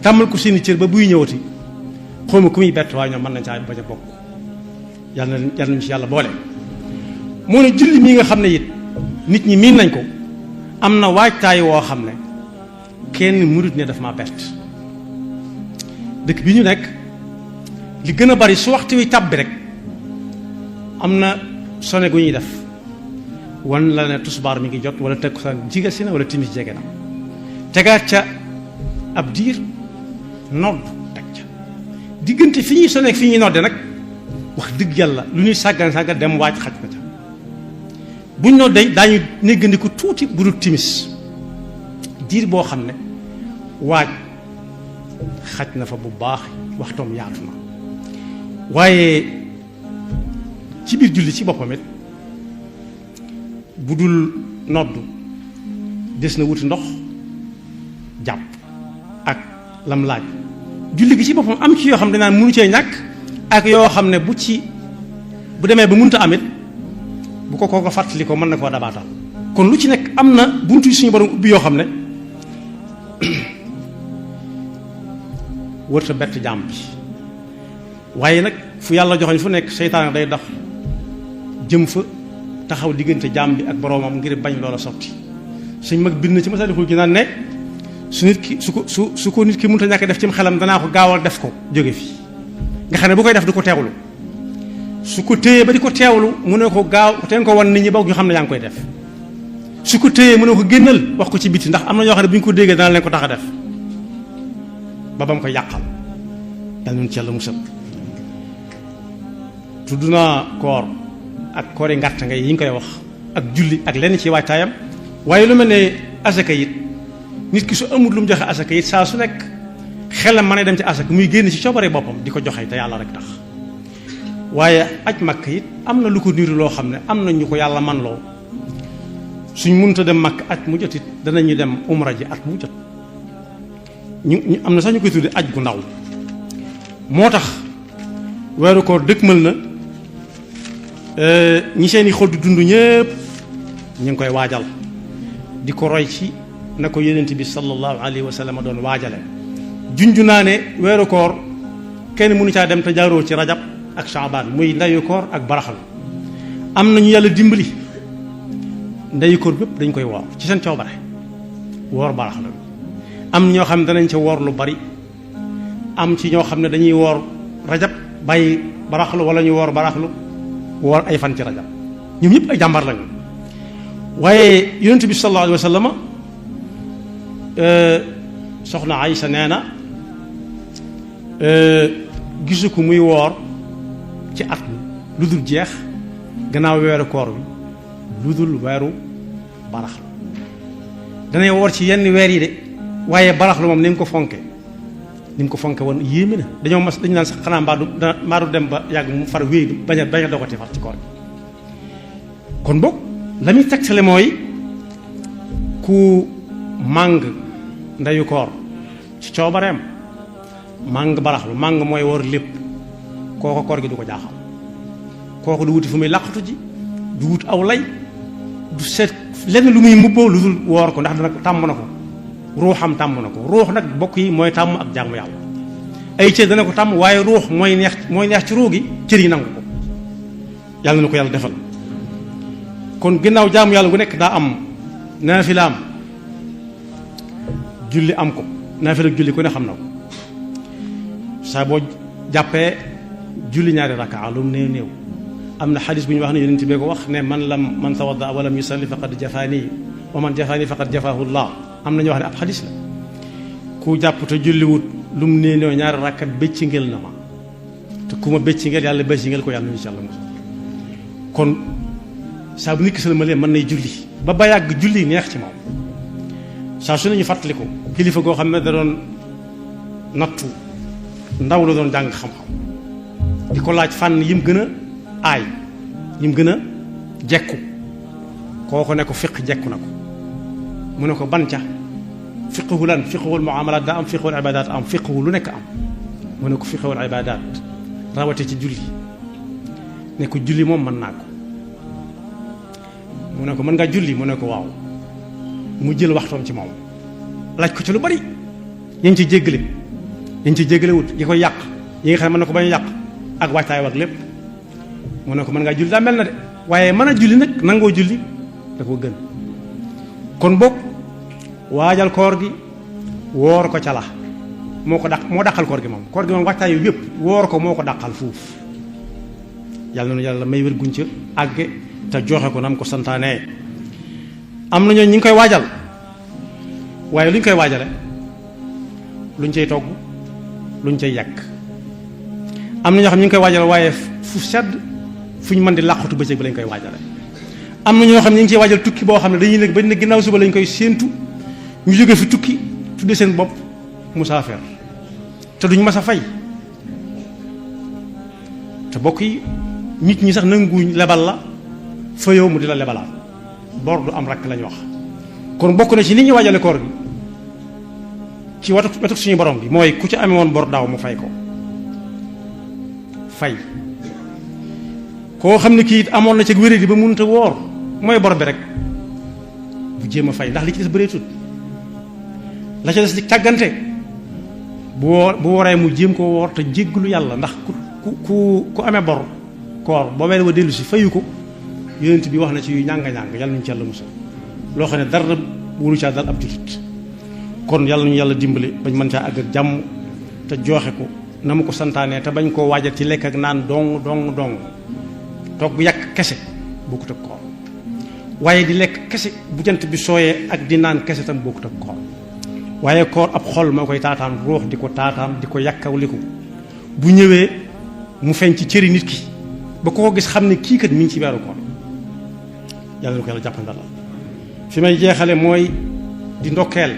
tàmmal ko seeni cër ba buy ñëwati xawma ku muy bett waaye ñoom mën nañ caa bañ a bokk yàlla nañu ci yàlla boole moo ne julli mii nga xam ne it nit ñi miin nañ ko am na waajtaay woo xam ne kenn murit ne daf maa bett dëkk bi ñu nekk li gën a bari su waxtu wi tàbbi rek am na sone gu ñuy def wan la ne tusbaar mi ngi jot wala takkusaan jige si na wala timis jege na tegaat ca ab diir nodd teg ca diggante fi ñuy soneek fi ñuy nodde nag wax dëgg yàlla lu ñuy sàggan dem waaj xaj na ca buñ noddee daañu néggandiku tuuti bu dul timis diir boo xam ne waaj xaj na fa bu baax waxtoom yaatu na waaye ci biir julli ci boppam it bu dul noddu des na wuti ndox jàpp ak lam laaj julli gi ci boppam am ci yoo xam ne danaan mënu cee ñàkk ak yoo xam ne bu demee ba mënta amit bu ko kooko fàttali ko mën na koo dabaatal kon lu ci nekk am na buntu yi suñu borom ubbi yoo xam ne wërta bett jaam bi waaye nag fu yàlla joxoñ fu nekk seytaane day dox jëm fa taxaw diggante jaam bi ak boroomam ngir bañ loola sotti suñ mag bind na ci Masaalikul Jinaan ne su nit ki su ko nit ki mënta ñàkk def ci xelam danaa ko gaawal def ko jóge fi nga xam ne bu koy def du ko teewlu su ko téyee ba di ko teewlu mu ne ko gaaw teen ko wan nit ñi bokk ñu xam ne yaa ngi koy def su ko téyee mu ne ko génnal wax ko ci biti ndax am na ñoo xam ne bu ñu ko déggee dana leen ko tax a def ba mu ko yàqal yal nañu ci yàlla musal tudd naa koor ak koori ngàtt nga yi ñu koy wax ak julli ak lenn ci waajtaayam waaye lu mel ne asaka it nit ki su amul lu mu joxe asaka it saa su nekk xelam mën a dem ci asaka muy génn ci coobare boppam di ko joxe te yàlla rek tax waaye aj makk it am na lu ko niru loo xam ne am na ñu ko yàlla man loo suñ mënta dem makk aj mu jot it danañu dem umra ji at mu jot ñu am na sax ñu koy tudde aj gu ndaw moo tax weeru koor dëkkmal na ñi seeni xol di dund ñëpp ñu ngi koy waajal di ko roy ci na ko yonent bi sallallahu alayhi wa sallam doon waajale junju naa ne weeru koor kenn mënu caa dem te jaaroo ci rajab ak shaabaan muy ndeyu koor ak baraxlu am nañu yàlla dimbali ndeyu koor bépp dañ koy woor ci seen coobare woor baraxlu am ñoo xam ne danañ ca woor lu bari am ci ñoo xam ne dañuy woor rajab bàyyi baraxlu wala ñu woor baraxlu woor ay fan ci rajab ñoom ñëpp ay jàmbar lañu waaye yonent bi sallallahu alayhi wa sallam soxna Aysa nee na gisu ko muy woor ci at mi lu dul jeex gannaaw weeru koor bi lu dul weeru baraxlu danay woor ci yenn weer yi de waaye baraxlu moom ni mu ko fonke woon yéeme na dañu naan sax xanaa mbaa du dem ba yàgg mu far wéy bañ a dogati far ci koor bi kon boog la muy tegtale mooy ku màng ndeyu koor ci coobareem màng baraxlu màng mooy woor lépp kooko koor gi du ko jaaxal kooku du wuti fu muy làqatu ji du wut aw lay du seet lenn lu muy mbubboo lu dul woor ko ndax dana tàmm na ko ruuxam tàmm na ko ruux nag bokk yi mooy tàmm ak jaamu yàlla ay cër dana ko tàmm waaye ruux mooy neex ci ruu gi cër yi nangu ko yàlla na ko yàlla defal kon ginnaaw jaamu yàlla gu nekk daa am naafilaam julli am ko naafila julli ku ne xam na ko saa boo jàppee julli ñaari rakaa lu néew néew am na xadis bu ñu wax ne yonent bi ko wax ne man tawadda wa lam yusalli faqad jafaani wa man jafaani faqad jafaahu llah am na ñu wax ne ab xadis la ku jàpp te julliwut lu mu néew néew ñaari rakka bëcc ngel na ma te ku ma bëcc ngel yàlla bëcc ngel ko yàlla insha allah kon saa bu nit ki sëlmalee mën nay julli ba yàgg julli neex ci moom saa su ne ñu fàttali ko kilifa goo xam ne da doon nattu ndaw la doon jàng xam-xam di ko laaj fànn yim gën a aay yim gën a jekku kooko ne ko fiq jekku na ko mu ne ko ban ca fiqhu lan fiqhul muamalat daa am fiqhul ibadat am fiqhu lu nekk am mu ne ko fiqhul ibadat rawate ci julli ne ko julli moom mën naa ko mu ne ko mën ngaa julli mu ne ko waaw mu jël waxtoom ci moom laaj ko ci lu bari yi ngi ci jéggale yi ngi ci jéggale wut yi koy yàq yi nga xam ne mën na ko bañ a yàq ak waajtaay ak lépp mu ne ko mën ngaa julli daa mel na de waaye mën a julli nag nangoo julli da ko gën kon boog waajal koor gi woor ko ca la moo ko dàqal koor gi moom waxtaay yu yëpp woor ko moo ko dàqal fuuf yàlla na yàlla may wér guñ ca àgge te joxe ko nam ko santaane. am na ñoo ñi ngi koy waajal waaye luñ koy waajale luñ cay togg luñ cay yàq am na ñoo xam ñi ngi koy waajal waaye fu sedd fu ñu mën di làqatu bëccëg bi lañ koy waajale. am na ñoo xam ñi ngi ciy waajal tukki boo xam ne dañuy nekk ba ne ginnaaw suba lañ koy séentu ñu jóge fi tukki tudde seen bopp musaafir te duñ mas a fay te bokk yi nit ñi sax nanguwuñ lebal la fa yow mu di la lebalaat bor du am rakk lañ wax. kon bokk na ci li ñuy waajale koor gi ci wetu suñu borom bi mooy ku ci amee woon bor daaw mu fay ko fay koo xam ne kii it amoon na ci wéradi ba mënut a woor mooy bor bi rek bu jéem a fay ndax li ci des bëreetut la ca des di tàggante bu woree mu jéem ko woor te jégglu yàlla ndax ku amee bor koor boo weer wa dellu si fayu ko yonent bi wax na ci yu ñàng-ñàng yàlla nañu ci yàlla musal loo xam ne dara wuru caa dal ab jullit kon yàlla ñu yàlla dimbali bañ mën caa àgg ak jàmm te jooxe ko na mu ko santaanee te bañ koo waajal ci lekk ak naan dong toog bu yàq kese bokkut ak koor waaye di lekk kese bu jant bi sooyee ak di naan kese tam bokkut ak koor waaye koor ab xol moo koy taataan ruux di ko taataan di ko yàkkawliku bu ñëwee mu feeñ ci cëri nit ki ba ko gis xam ne kii kat mi ngi ci weeru koor yàlla na ko yàlla jàppandal la fi may jeexale mooy di ndokkeel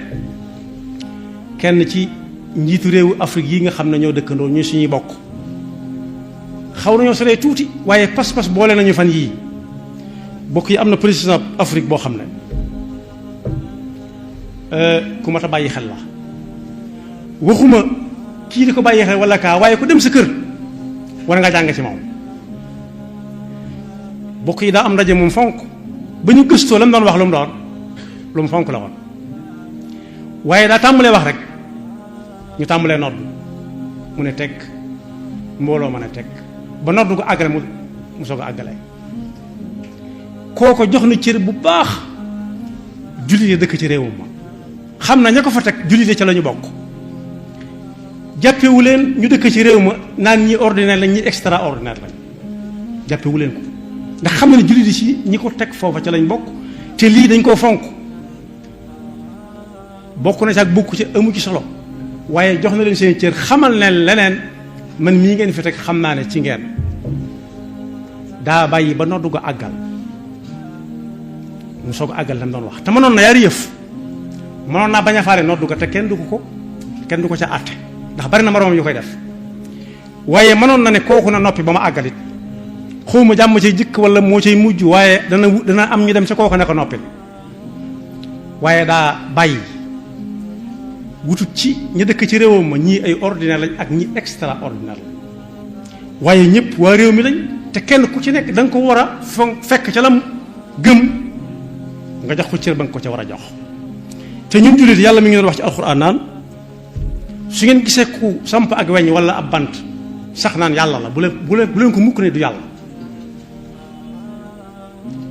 kenn ci njiitu réewu Afrique yi nga xam ne ñoo dëkkandoo ñu suñuy bokk xaw nañoo soree tuuti waaye pas-pas boole nañu fan yii bokk yi am na président Afrique boo xam ne ku mat a bàyyi xel la waxuma kii di ko bàyyi xel wala kaa waaye ku dem sa kër war nga jàng ci moom bokk yi daa am ndaje moom fonk ba ñu gëstoo la mu doon wax lu mu doon lu mu fonk la woon waaye daa tàmbalee wax rek ñu tàmbalee nodd mu ne teg mbooloo mën a teg ba nodd ko àggale mu soog a àggale kooko jox na cër bu baax jullit dëkk ci réewum ma xam na ña ko fa teg jullit ca la ñu bokk jàppewu leen ñu dëkk ci réew ma naan ñi ordinaire lañ ñi extraordinaire lañ jàppewu leen ko ndax xam na ne jullit ci ñi ko teg foofa ca lañ bokk te lii dañ koo fonk bokk na ci ak bokk ci amu ci solo waaye jox na leen seen cër xamal leen leneen man mii ngeen fi teg xam naa ne ci ngeen daa bàyyi ba noddu ko àggal mu soog a àggal lam doon wax te mënoon na yaari yëf mënoon naa bañ a faale noddu ko te kenn du ko ca àtte ndax bari na moroomam yu koy def waaye mënoon na ne kooku na noppi ba ma àggalit xawma jàmm cay jëkk wala moo cay mujj waaye dana am ñu dem ca kooku ne ko noppil waaye daa bàyyi wutut ci ñi dëkk ci réewam ma ñii ay ordinaire lañ ak ñi extraordinaire lañ waaye ñëpp waa réew mi lañ te kenn ku ci nekk da nga ko war a fekk ca lam gëm nga jox ko cër ba nga ko ca war a jox te ñun jullit yàlla mi ngi doon wax ci alxuraan naan su ngeen gisee ku samp ak weñ wala ab bant sax naan yàlla la bu leen ko mukk ne du yàlla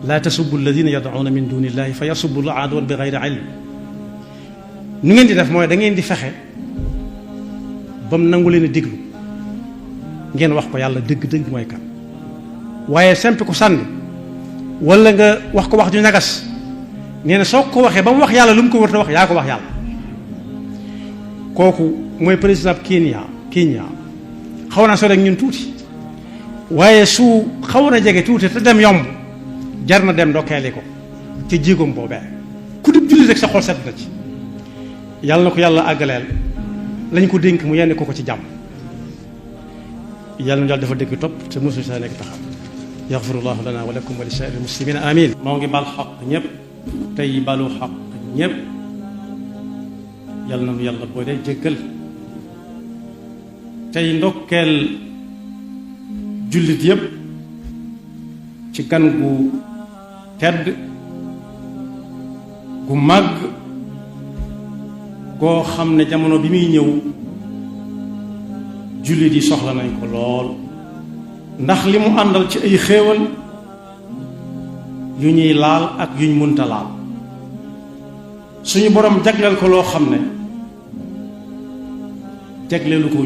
laa tasubbu alladina yad'una min dunillahi fa yasubbu llaha adwan bi ghayri ilm nu ngeen di def mooy da ngeen di fexe ba mu nangu leen a déglu ngeen wax ko yàlla dëgg-dëgg mooy kan waaye sempi ko sànni wala nga wax ko wax ju ñagas nee na soo ko waxee ba mu wax yàlla lu mu ko wër te wax yaa ko wax yàlla kooku mooy président Kenya xaw naa soo rek ñun tuuti waaye su xaw na jege tuuti te dem yomb jar na dem ndokkeeli ko ci jéegoom boobee ku dib julli rek sa xol set na ci yàlla na ko yàlla àggaleel lañ ko dénk mu yenn ko ci jàmm yàlla na yàlla dafa dégg topp te mosu saa nekk taxaw yaxfirullahu lana wa lakum wa li saa'iril muslimina amin moo ngi bal xaq ñëpp tey balu xaq ñëpp yàlla na nu yàlla boo dee jéggal tey ndokkeel jullit yëpp ci gan gu tedd gu màgg goo xam ne jamono bi muy ñëw jullit yi soxla nañ ko lool ndax li mu àndal ci ay xéewal yu ñuy laal ak yuñ munta laal suñu borom jagleel ko loo xam ne jagleelu ko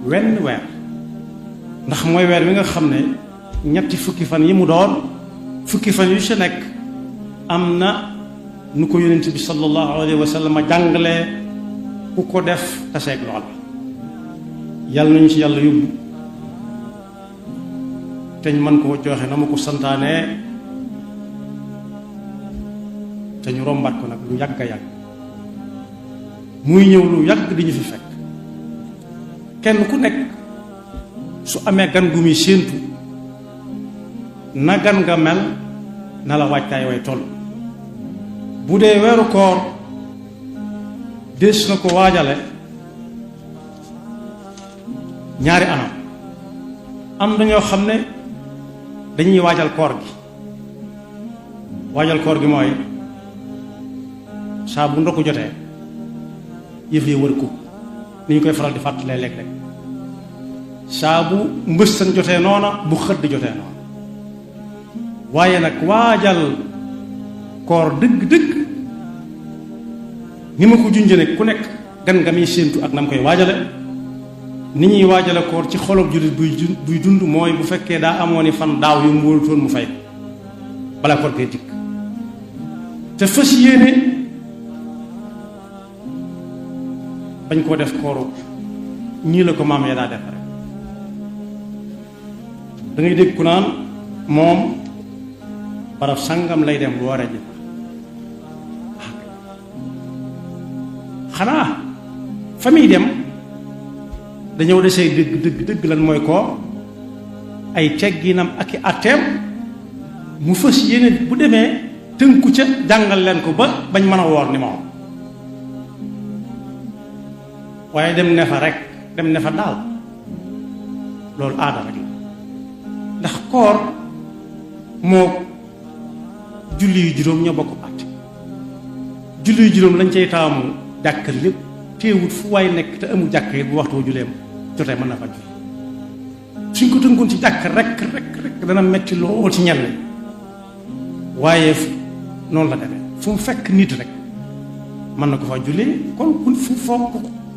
wenn weer ndax mooy weer wi nga xam ne ñetti fukki fan yi mu doon fukki fan yu ci nekk am na nu ko yonent bi sallallahu alayhi wa sallam jàngale ku ko def taseeg lool yàlla nañu ci yàlla yóbbu te ñu mën koo joxe na ma ko santaane te ñu rombaat ko nag lu yàgg a yàgg muy ñëw lu yàgg di ñu fi fekk kenn ku nekk su amee gan gu muy séentu na gan nga mel na la waajtaay way toll bu dee weeru koor des na ko waajale ñaari anam am na ñoo xam ne dañuy waajal koor gi mooy saa bu ndokk jotee yëf yi wër ko ni ñu koy faral di fàttalee léeg-léeg saa bu mbëstan jotee noona bu xëdd jotee noona waaye nag waajal koor dëgg-dëgg ni ma ko junjee ne ku nekk gan nga muy séentu ak na mu koy waajale ni ñuy waajale koor ci xolob jullit buy dund mooy bu fekkee daa amoon ni fan daaw yu mu wóorutoon mu fay balaa koor gee dikk te fas yéene bañ koo def kooru ñii la ko maam ya daa def rek da ngay dégg ku naan moom barab sangam lay dem woore ji xanaa fa muy dem dañoo desee dëgg lan mooy koor ay tegginam ak i atteem mu fas yéene bu demee tënku ca jàngal leen ko ba bañ mën a woor ni moom waaye dem ne fa rek dem ne fa daal loolu aada rek la ndax koor moo julli yu juróom ñoo bokk àtte julli yu juróom lañ cay taamu jàkka lépp téewut fu waay nekk te amul jàkka yi bu waxtu julleem jotee mën na fa julli suñ ko tënkoon ci jàkka rek dana metti lool ci ñenn waaye noonu la demee fu mu fekk nit rek mën na ko fa julli kon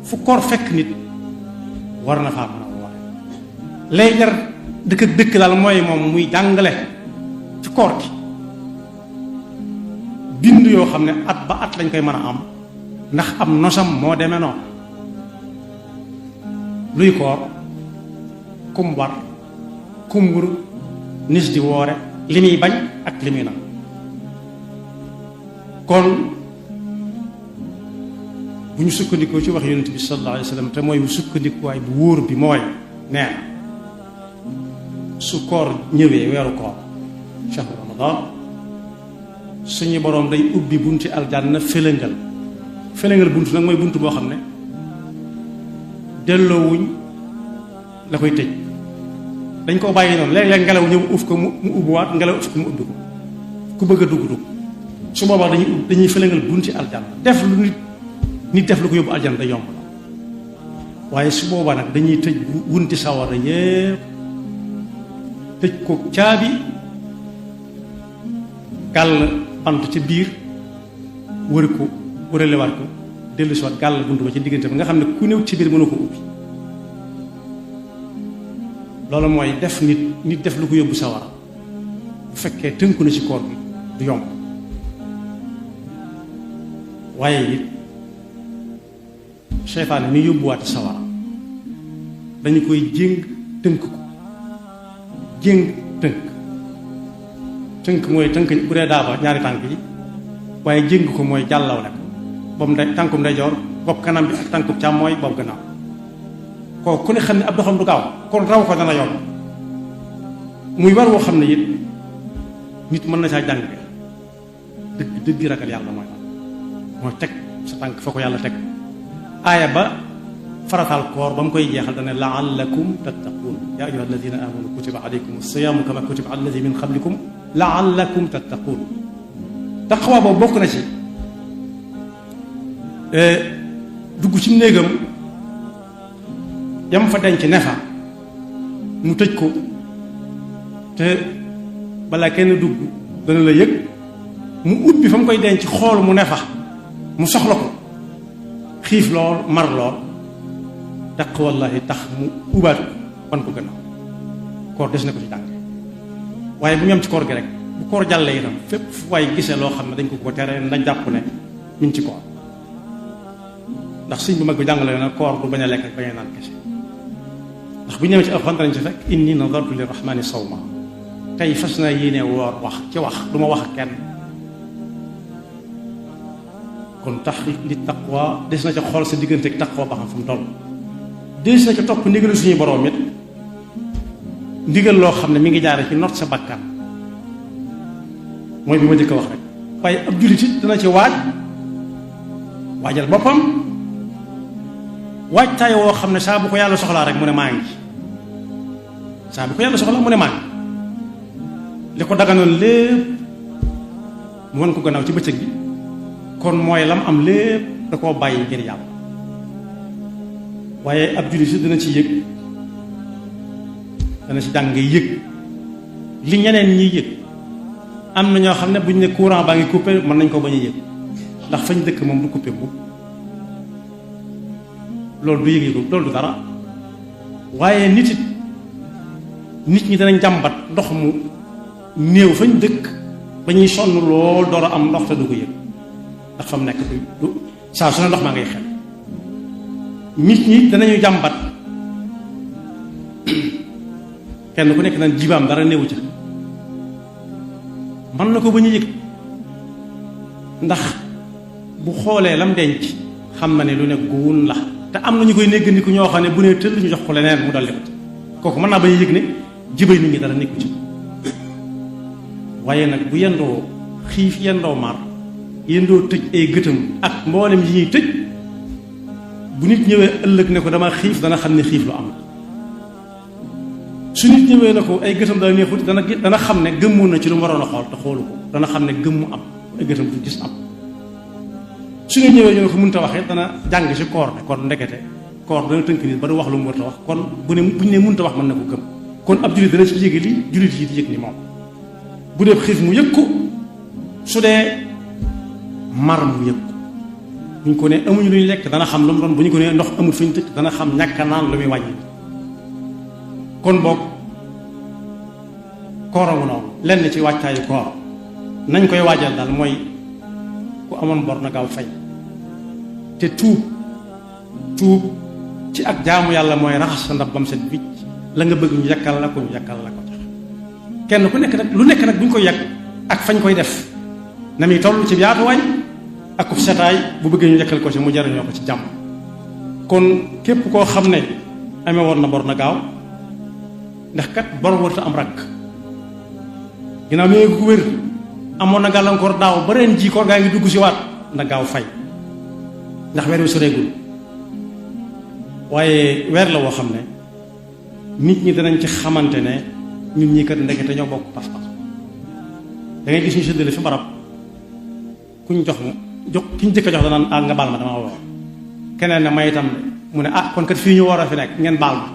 fu koor fekk nit war na faa mën a woore lay jar dëkk daal mooy moom muy jàngale ci koor gi bind yoo xam ne at ba at lañ koy mën a am ndax am nosam moo demee noonu luy koor kum war kum wur nis di woore li muy bañ ak li muy nag kon bu ñu sukkandikoo ci wax yonent bi sallallahu alayhi wa sallam te mooy bu sukkandikuwaay bu wóor bi mooy nee na su koor ñëwee weeru koor shahru ramadan suñu boroom day ubbi bunti aljanna féléngal bunt nag mooy bunt boo xam ne delloowuñ la koy tëj dañ koo bàyyi noonu léeg-léeg ngelaw ñëw uf ko mu ubbiwaat ngelaw uf ko mu ubbi ko ku bëgg a dugg su boobaa dañuy féléngal bunti aljanna def lu nit def lu ko yóbbu aljanna da yomb la waaye su boobaa nag dañuy tëj wunti sawara yépp tëj ko caabi gàll bant ca biir wër ko wëralewaat ko dellu si waat gàll bunt ba ci diggante ba nga xam ne ku néew ci biir mënu ko ubbi loolu mooy def nit def lu ko yóbbu sawara bu fekkee tënku na ci koor gi du yomb waaye it seytaane mi yóbbuwaate sawara dañu koy jéng tënk ko jéng tënk mooy tënk bu dee daaba ñaari tànk yi waaye jéng ko mooy jàllaw ne ko boobu tànkum ndeyjoor bopp kanam bi ak tànkum càmmooy boobu gannaaw kooku ku ne xam ne ab doxam du gaaw kon raw ko dana yomb muy war woo xam ne it nit mën na saa jàng dëgg ragal yàlla mooy teg sa tànk fa ko yàlla teg aaya ba farataal koor ba mu koy jeexal dana laallakum tattaquun yaa ayyuha alladina amanu kutiba alaykum as-siyaamu kama kutiba ala alladina min qablikum laallakum tattaquun taqwa boobu bokk na ci dugg ci néegam yam fa denc ne fa mu tëj ko te balaa kenn dugg dana la yëg mu ubbi fa mu koy denc xool mu ne fa mu soxla ko xiif lool mar lool taqwallahi tax mu ubaat wan ko gannaaw koor des na ko ci jàng waaye bu ñu am ci koor gi rek bu koor jàllee itam fépp fu waay gisee loo xam ne dañ ko tere na jàpp ne ñu ngi ci koor ndax sëñ bu mag bi jàngale na koor du bañ a lekk ak bañ a naan kese ndax bu ñu ñëwee ci alxuraan danañ ci fekk inni nadartu lirrahmani sawma tey fas na yéene woor wax ci wax du ma wax ak kenn kon tax li taqwa des na ca xool sa diggante ak taqwa ba xam fu mu toll des na ca topp ndigalu suñu borom it ndigal loo xam ne mi ngi jaare ci not sa bakkan mooy bi ma jëkk a wax rek waaye ab jullit it dana ci waajal boppam waajtaay woo xam ne saa bu ko yàlla soxlaa rek mu ne maa ngi saa bu ko yàlla soxlaa mu ne maa ngi li ko daganoon lépp mu wan ko gannaaw ci bëccëg bi kon mooy lam am lépp da koo bàyyi ngir yàlla waaye ab jullit si dana ci yëg dana ci jàng yëg li ñeneen ñiy yëg am na ñoo xam ne buñ ne courant baa ngi coupé mën nañ ko bañ a yëg ndax fañ dëkk moom du coupé bu loolu du yëg-yëgu loolu du dara waaye nit ñi danañ jàmbat ndox mu néew fañ dëkk ba ñuy sonn lool door a am ndox te du ko yëg ndax fa mu nekk du saa su ne ndox maa ngay xel nit ñi danañu jàmbat kenn ku nekk naan jibaam dara néewu ca mën na ko ba ñu yëg ndax bu xoolee lam denc xam na ne lu ne guun la te am na ñu koy néggandiku ñoo xam ne bu nee tëll ñu jox ko leneen mu daldi ko ci kooku mën naa ba ñu yëg ne jibay nit ñi dara nekku ci waaye nag bu yendoo xiif yendoo mar yendoo tëj ay gëtam ak mboolem yi ñuy tëj bu nit ñëwee ëllëg ne ko dama xiif dana xam ne xiif lu am su nit ñëwee ne ko ay gëtam daa neexut dana xam ne gëmmoon na ci lu mu waroon a xool te xoolu ko dana xam ne gëmmu am ay gëtam du gis am su nga ñëwee ñu ne ko mënta waxee dana jàng ci koor ne kon ndekete koor dana tënk nit ba du wax lu mu war a wax kon buñ ne mënta wax mën na ko gëm kon ab jullit dana ci yéege li jullit yi di yëg ni moom bu dee xiif mu yëg ko su dee mar mu yëg ko buñ ko ne amuñu luñ lekk dana xam lu mu doon bu ñu ko ne ndox amul fi ñu tëj dana xam ñàkk naan lu muy wàññi kon boog kooramu noonu lenn ci wàccaayu koor nañ koy waajal daal mooy ku amoon bor na gaaw fay te tuub ci ak jaamu yàlla mooy raxas sa ndab bam set wicc la nga bëgg ñu yàkkal la ko ñu yàkkal la ko tax kenn ku nekk nag lu nekk nag bu ñu koy yàgg ak fañ koy def na muy toll ci yaatuwaay ak ku setaay bu bëggee ñu yàkkal ko ci mu jariñoo ko ci jàmm kon képp koo xam ne amee woon na bor na gaaw ndax kat bor warta am rakk ginnaaw mi ngi ko wér amoon na gàllankoor daaw ba ren ji koor gaa ngi dugg si waat na gaaw fay ndax weer wi soreegul waaye weer la woo xam ne nit ñi danañ ci xamante ne ñun ñii kat ndekete ñoo bokk pas-pas da ngay gis ñu séddale fi barab kuñ jox kiñ jëkk a jox danaan nga baal ma dama woo keneen ne may itam mu ne kon kat fii ñu war a fi nekk ngeen baal ma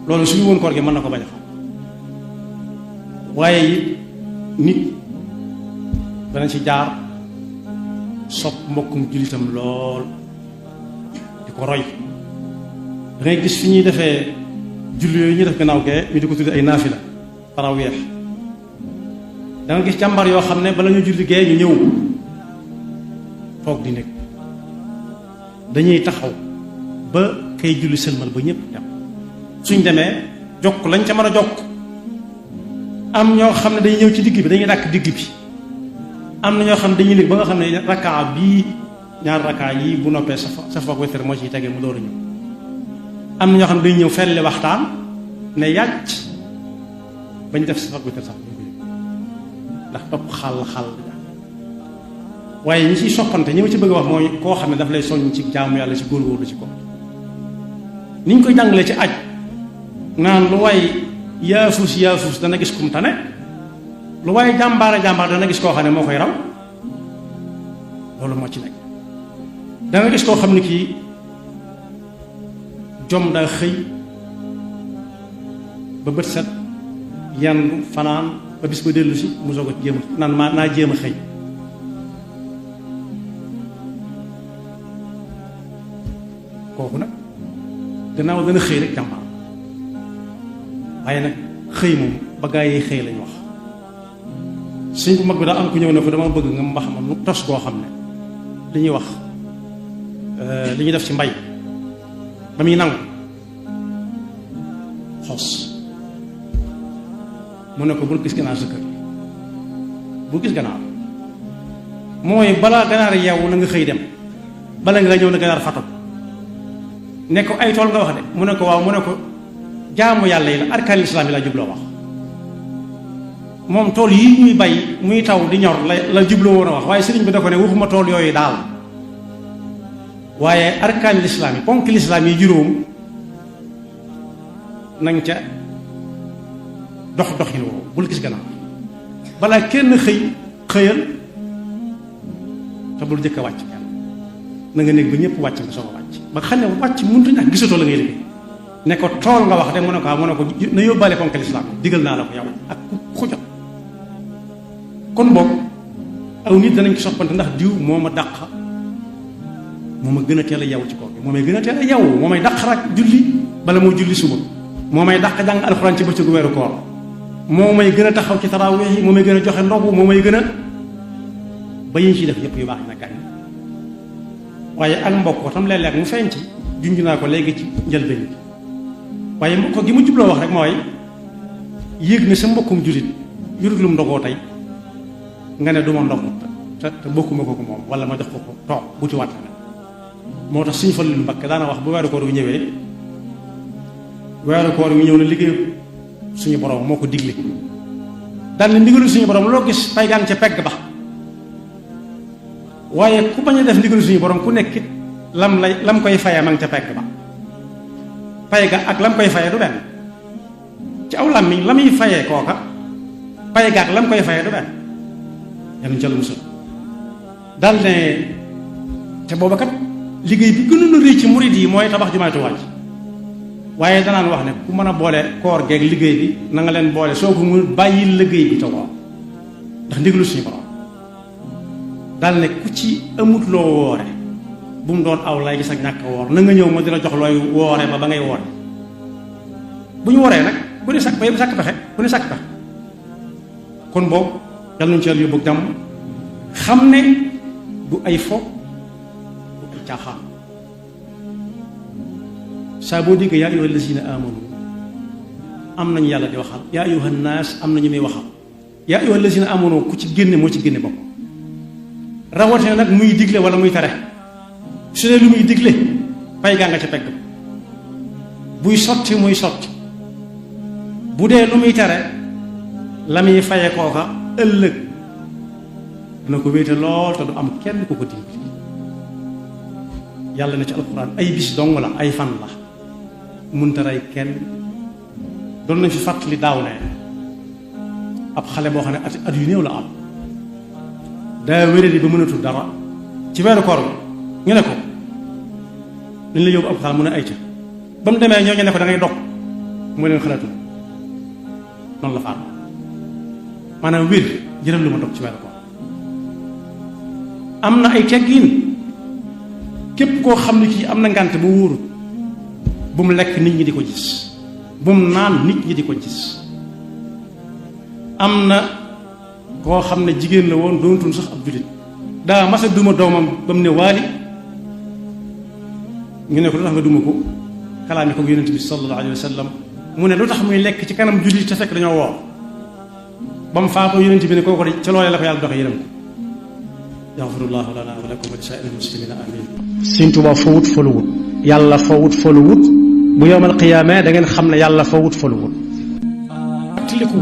loolu suñu woon koor gi mën na ko bañ a xam waaye it nit dana ci jaar sopp mbokkum jullitam lool di ko roy da ngay gis fi ñuy defee julli yooyu ñuy def gannaaw gee ñu di ko tudde ay naafila taraweex da nga gis jàmbar yoo xam ne bala ñu julli gee ñu ñëw toog di nekk dañuy taxaw ba kay julli sëlmal ba ñëpp dem suñ demee jokk lañ ca mën a jokk am ñoo xam ne dañuy ñëw ci digg bi dañuy dàkk digg bi am na ñoo xam ne dañuy nekk ba nga xam ne rakkaa bii ñaar rakkaa yi bu noppee sa foog wétar moo ciy tegee mu door a ñëw am na ñoo xam ne dañuy ñëw felli waxtaan ne yàcc bañ def sa foog wétar sax ñu ko yëg ndax topp xàll waaye ñi ciy soppante ñi ma ci bëgg a wax mooy koo xam ne daf lay soññ ci jaamu yàlla ci góorgóorlu ci ko ni ñu koy jàngalee ci aj naan lu waay yaafuus dana gis kum tane lu waaye jàmbaare dana gis koo xam ne moo koy raw loolu moo ci nekk danga gis koo xam ne kii jom daa xëy ba bët set yandu fanaan ba bis ba dellu si mu soog a jéem a naan naa jéem a xëy kooku nag gannaaw dana xëy rek jàmbaar waaye nag xëy moom ba gaa yi xëy lañ wax. sëñ bu mag bi daa am ku ñëw ne ko dama bëgg nga mbax ma nu tos koo xam ne li ñuy wax li ñuy def ci mbay ba muy nangu xos mu ne ko bul gis ganaar sa kër bul gis ganaar mooy balaa ganaar yeewu na nga xëy dem bala nga ñëw na ganaar fatu ne ko ay tool nga wax de mu ne ko waaw mu ne ko jaamu yàlla yi la arkaan lislaam yi la jubloo wax moom tool yi ñuy bay muy taw di ñor la jubloo woon a wax waaye sëriñ bi da ko ne waxuma tool yooyu daal waaye arkaan lislaam yi ponk lislaam yi juróom nañ ca doxin woowu bul gis gannaaw balaa kenn xëyal te bul jëkk a wàcc kenn na nga nekk ba ñëpp wàcc nga soog a wàcc ba xam ne wàcc mënut a ñàkk gisatoo la ngay liggéey ne ko tool nga wax de mu ne ko na yóbbaale ponk lislaam digal naa la ko yow ak ku jot kon boog aw nit danañ ko soppante ndax diw moo ma dàq moo ma gën a teel a yaw ci kooku moo may gën a teel a yaw moo may dàq rak julli bala moo julli suba moo may dàq jàng alxuraan ci bëccëgu weeru koor moo may gën a taxaw ci tarawih yi moo may gën a joxe ndogu moo may gën a ba yiñ ciy def yëpp yu baax na gàñ waaye ak mbokk tam léeg-léeg mu feeñ ci junj naa ko léegi ci njëlbéen bi waaye mbokk gi mu jubloo wax rek mooy yéeg ne sa mbokkum jullit yurut lu mu ndogoo tey nga ne du ma ndog te bokkuma ko moom wala ma jox ko toog buti waat la moo tax suñu Fallu Mbakke daana wax bu weeru koor wi ñëwee weeru koor wi ñëw na liggéey suñu borom moo ko digle daan ne ndigalu suñu borom loo gis pay gaan ca pegg ba waaye ku bañ a def ndigalu suñu borom ku nekk lam koy fayee ma ngi ca pegg ba pay ga ak lam koy fayee du benn ci aw làmmiñ la muy fayee kooka pay ga ak lam koy fayee du benn yanuñ ca lu musul dal ne te booba kat liggéey bi gënoon a rëy ci murid yi mooy tabax jumaay Tuubaa ji waaye danaan wax ne ku mën a boole koor geeg liggéey bi na nga leen boole soo ko mu bàyyil liggéey bi tawoo ndax ndigalu suñu borom dal ne ku ci amut loo woore bu mu doon aw lay gis ak ñàkk woor na nga ñëw ma dina jox looy woore ba ngay woore bu ñu woree nag bu ne sàkk pexe bu ne sàkk pexe kon boobu yàlla nañu ci yàlla yóbbu ak jàmm xam ne du ay fo du ay caaxaan saa boo déggee yaa ayyuha allazina amanu am nañu yàlla di waxal yaa ayyuha naas am nañu muy waxal yaa ayyuha allazina amanu ku ci génne moo ci génne bopp rawatina nag muy digle wala muy tere su dee lu muy digle pay gaa nga ca pegg buy sotti muy sotti bu dee lu muy tere la muy faye kooka ëllëg dina ko wéete lool te du am kenn ku ko dimbali yàlla na ci alxuraan ay bis dong la ay fan la munta rey kenn doon nañ fi fàttali daaw ne ab xale boo xam ne at yu néew la am daa wéradi ba mënatul dara ci weeru koor bi ñu ne ko dañ la yóbbu ab xaal mu ne ay ca ba mu demee ñoo ñu ne ko da ngay dog mu leen xalaatu noonu la faat maanaam wér jërëm lu ma dog ci weeru koor am na ay teggiin képp koo xam ne kii am na ngànt bu wóorut bu mu lekk nit ñi di ko gis bu mu naan nit ñi di ko gis am na koo xam ne jigéen la woon doonutul sax ab jullit daa masa duma doomam ba mu ne waali ñu ne ko lu tax nga duma ko kalaame ko yonent bi sallallahu alayhi wa sallam mu ne lu tax muy lekk ci kanam jullit te fekk dañoo woor ba mu faatoo yonent bi ne kooku de ca loolee la ko yàlla doxe yërëm ko yaxfirullahu lana wa lakum wa li saa'iril muslimina amin Sëñ Tuubaa fa wut fa lu wut yàlla fa wut fa lu wut bu yowmal qiyaama da ngeen xam ne yàlla fa wut fa lu wut tiliku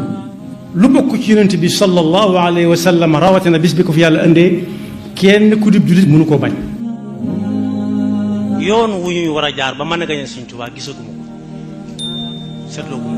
lu bokk ci yonent bi sallallahu alayhi wa sallam rawatina bis bi ko fi yàlla indee kenn ku dib jullit mënu koo bañ yoon wu ñuy war a jaar ba mën a gañe Sëñ Tuubaa gisaguma ko seetloo ko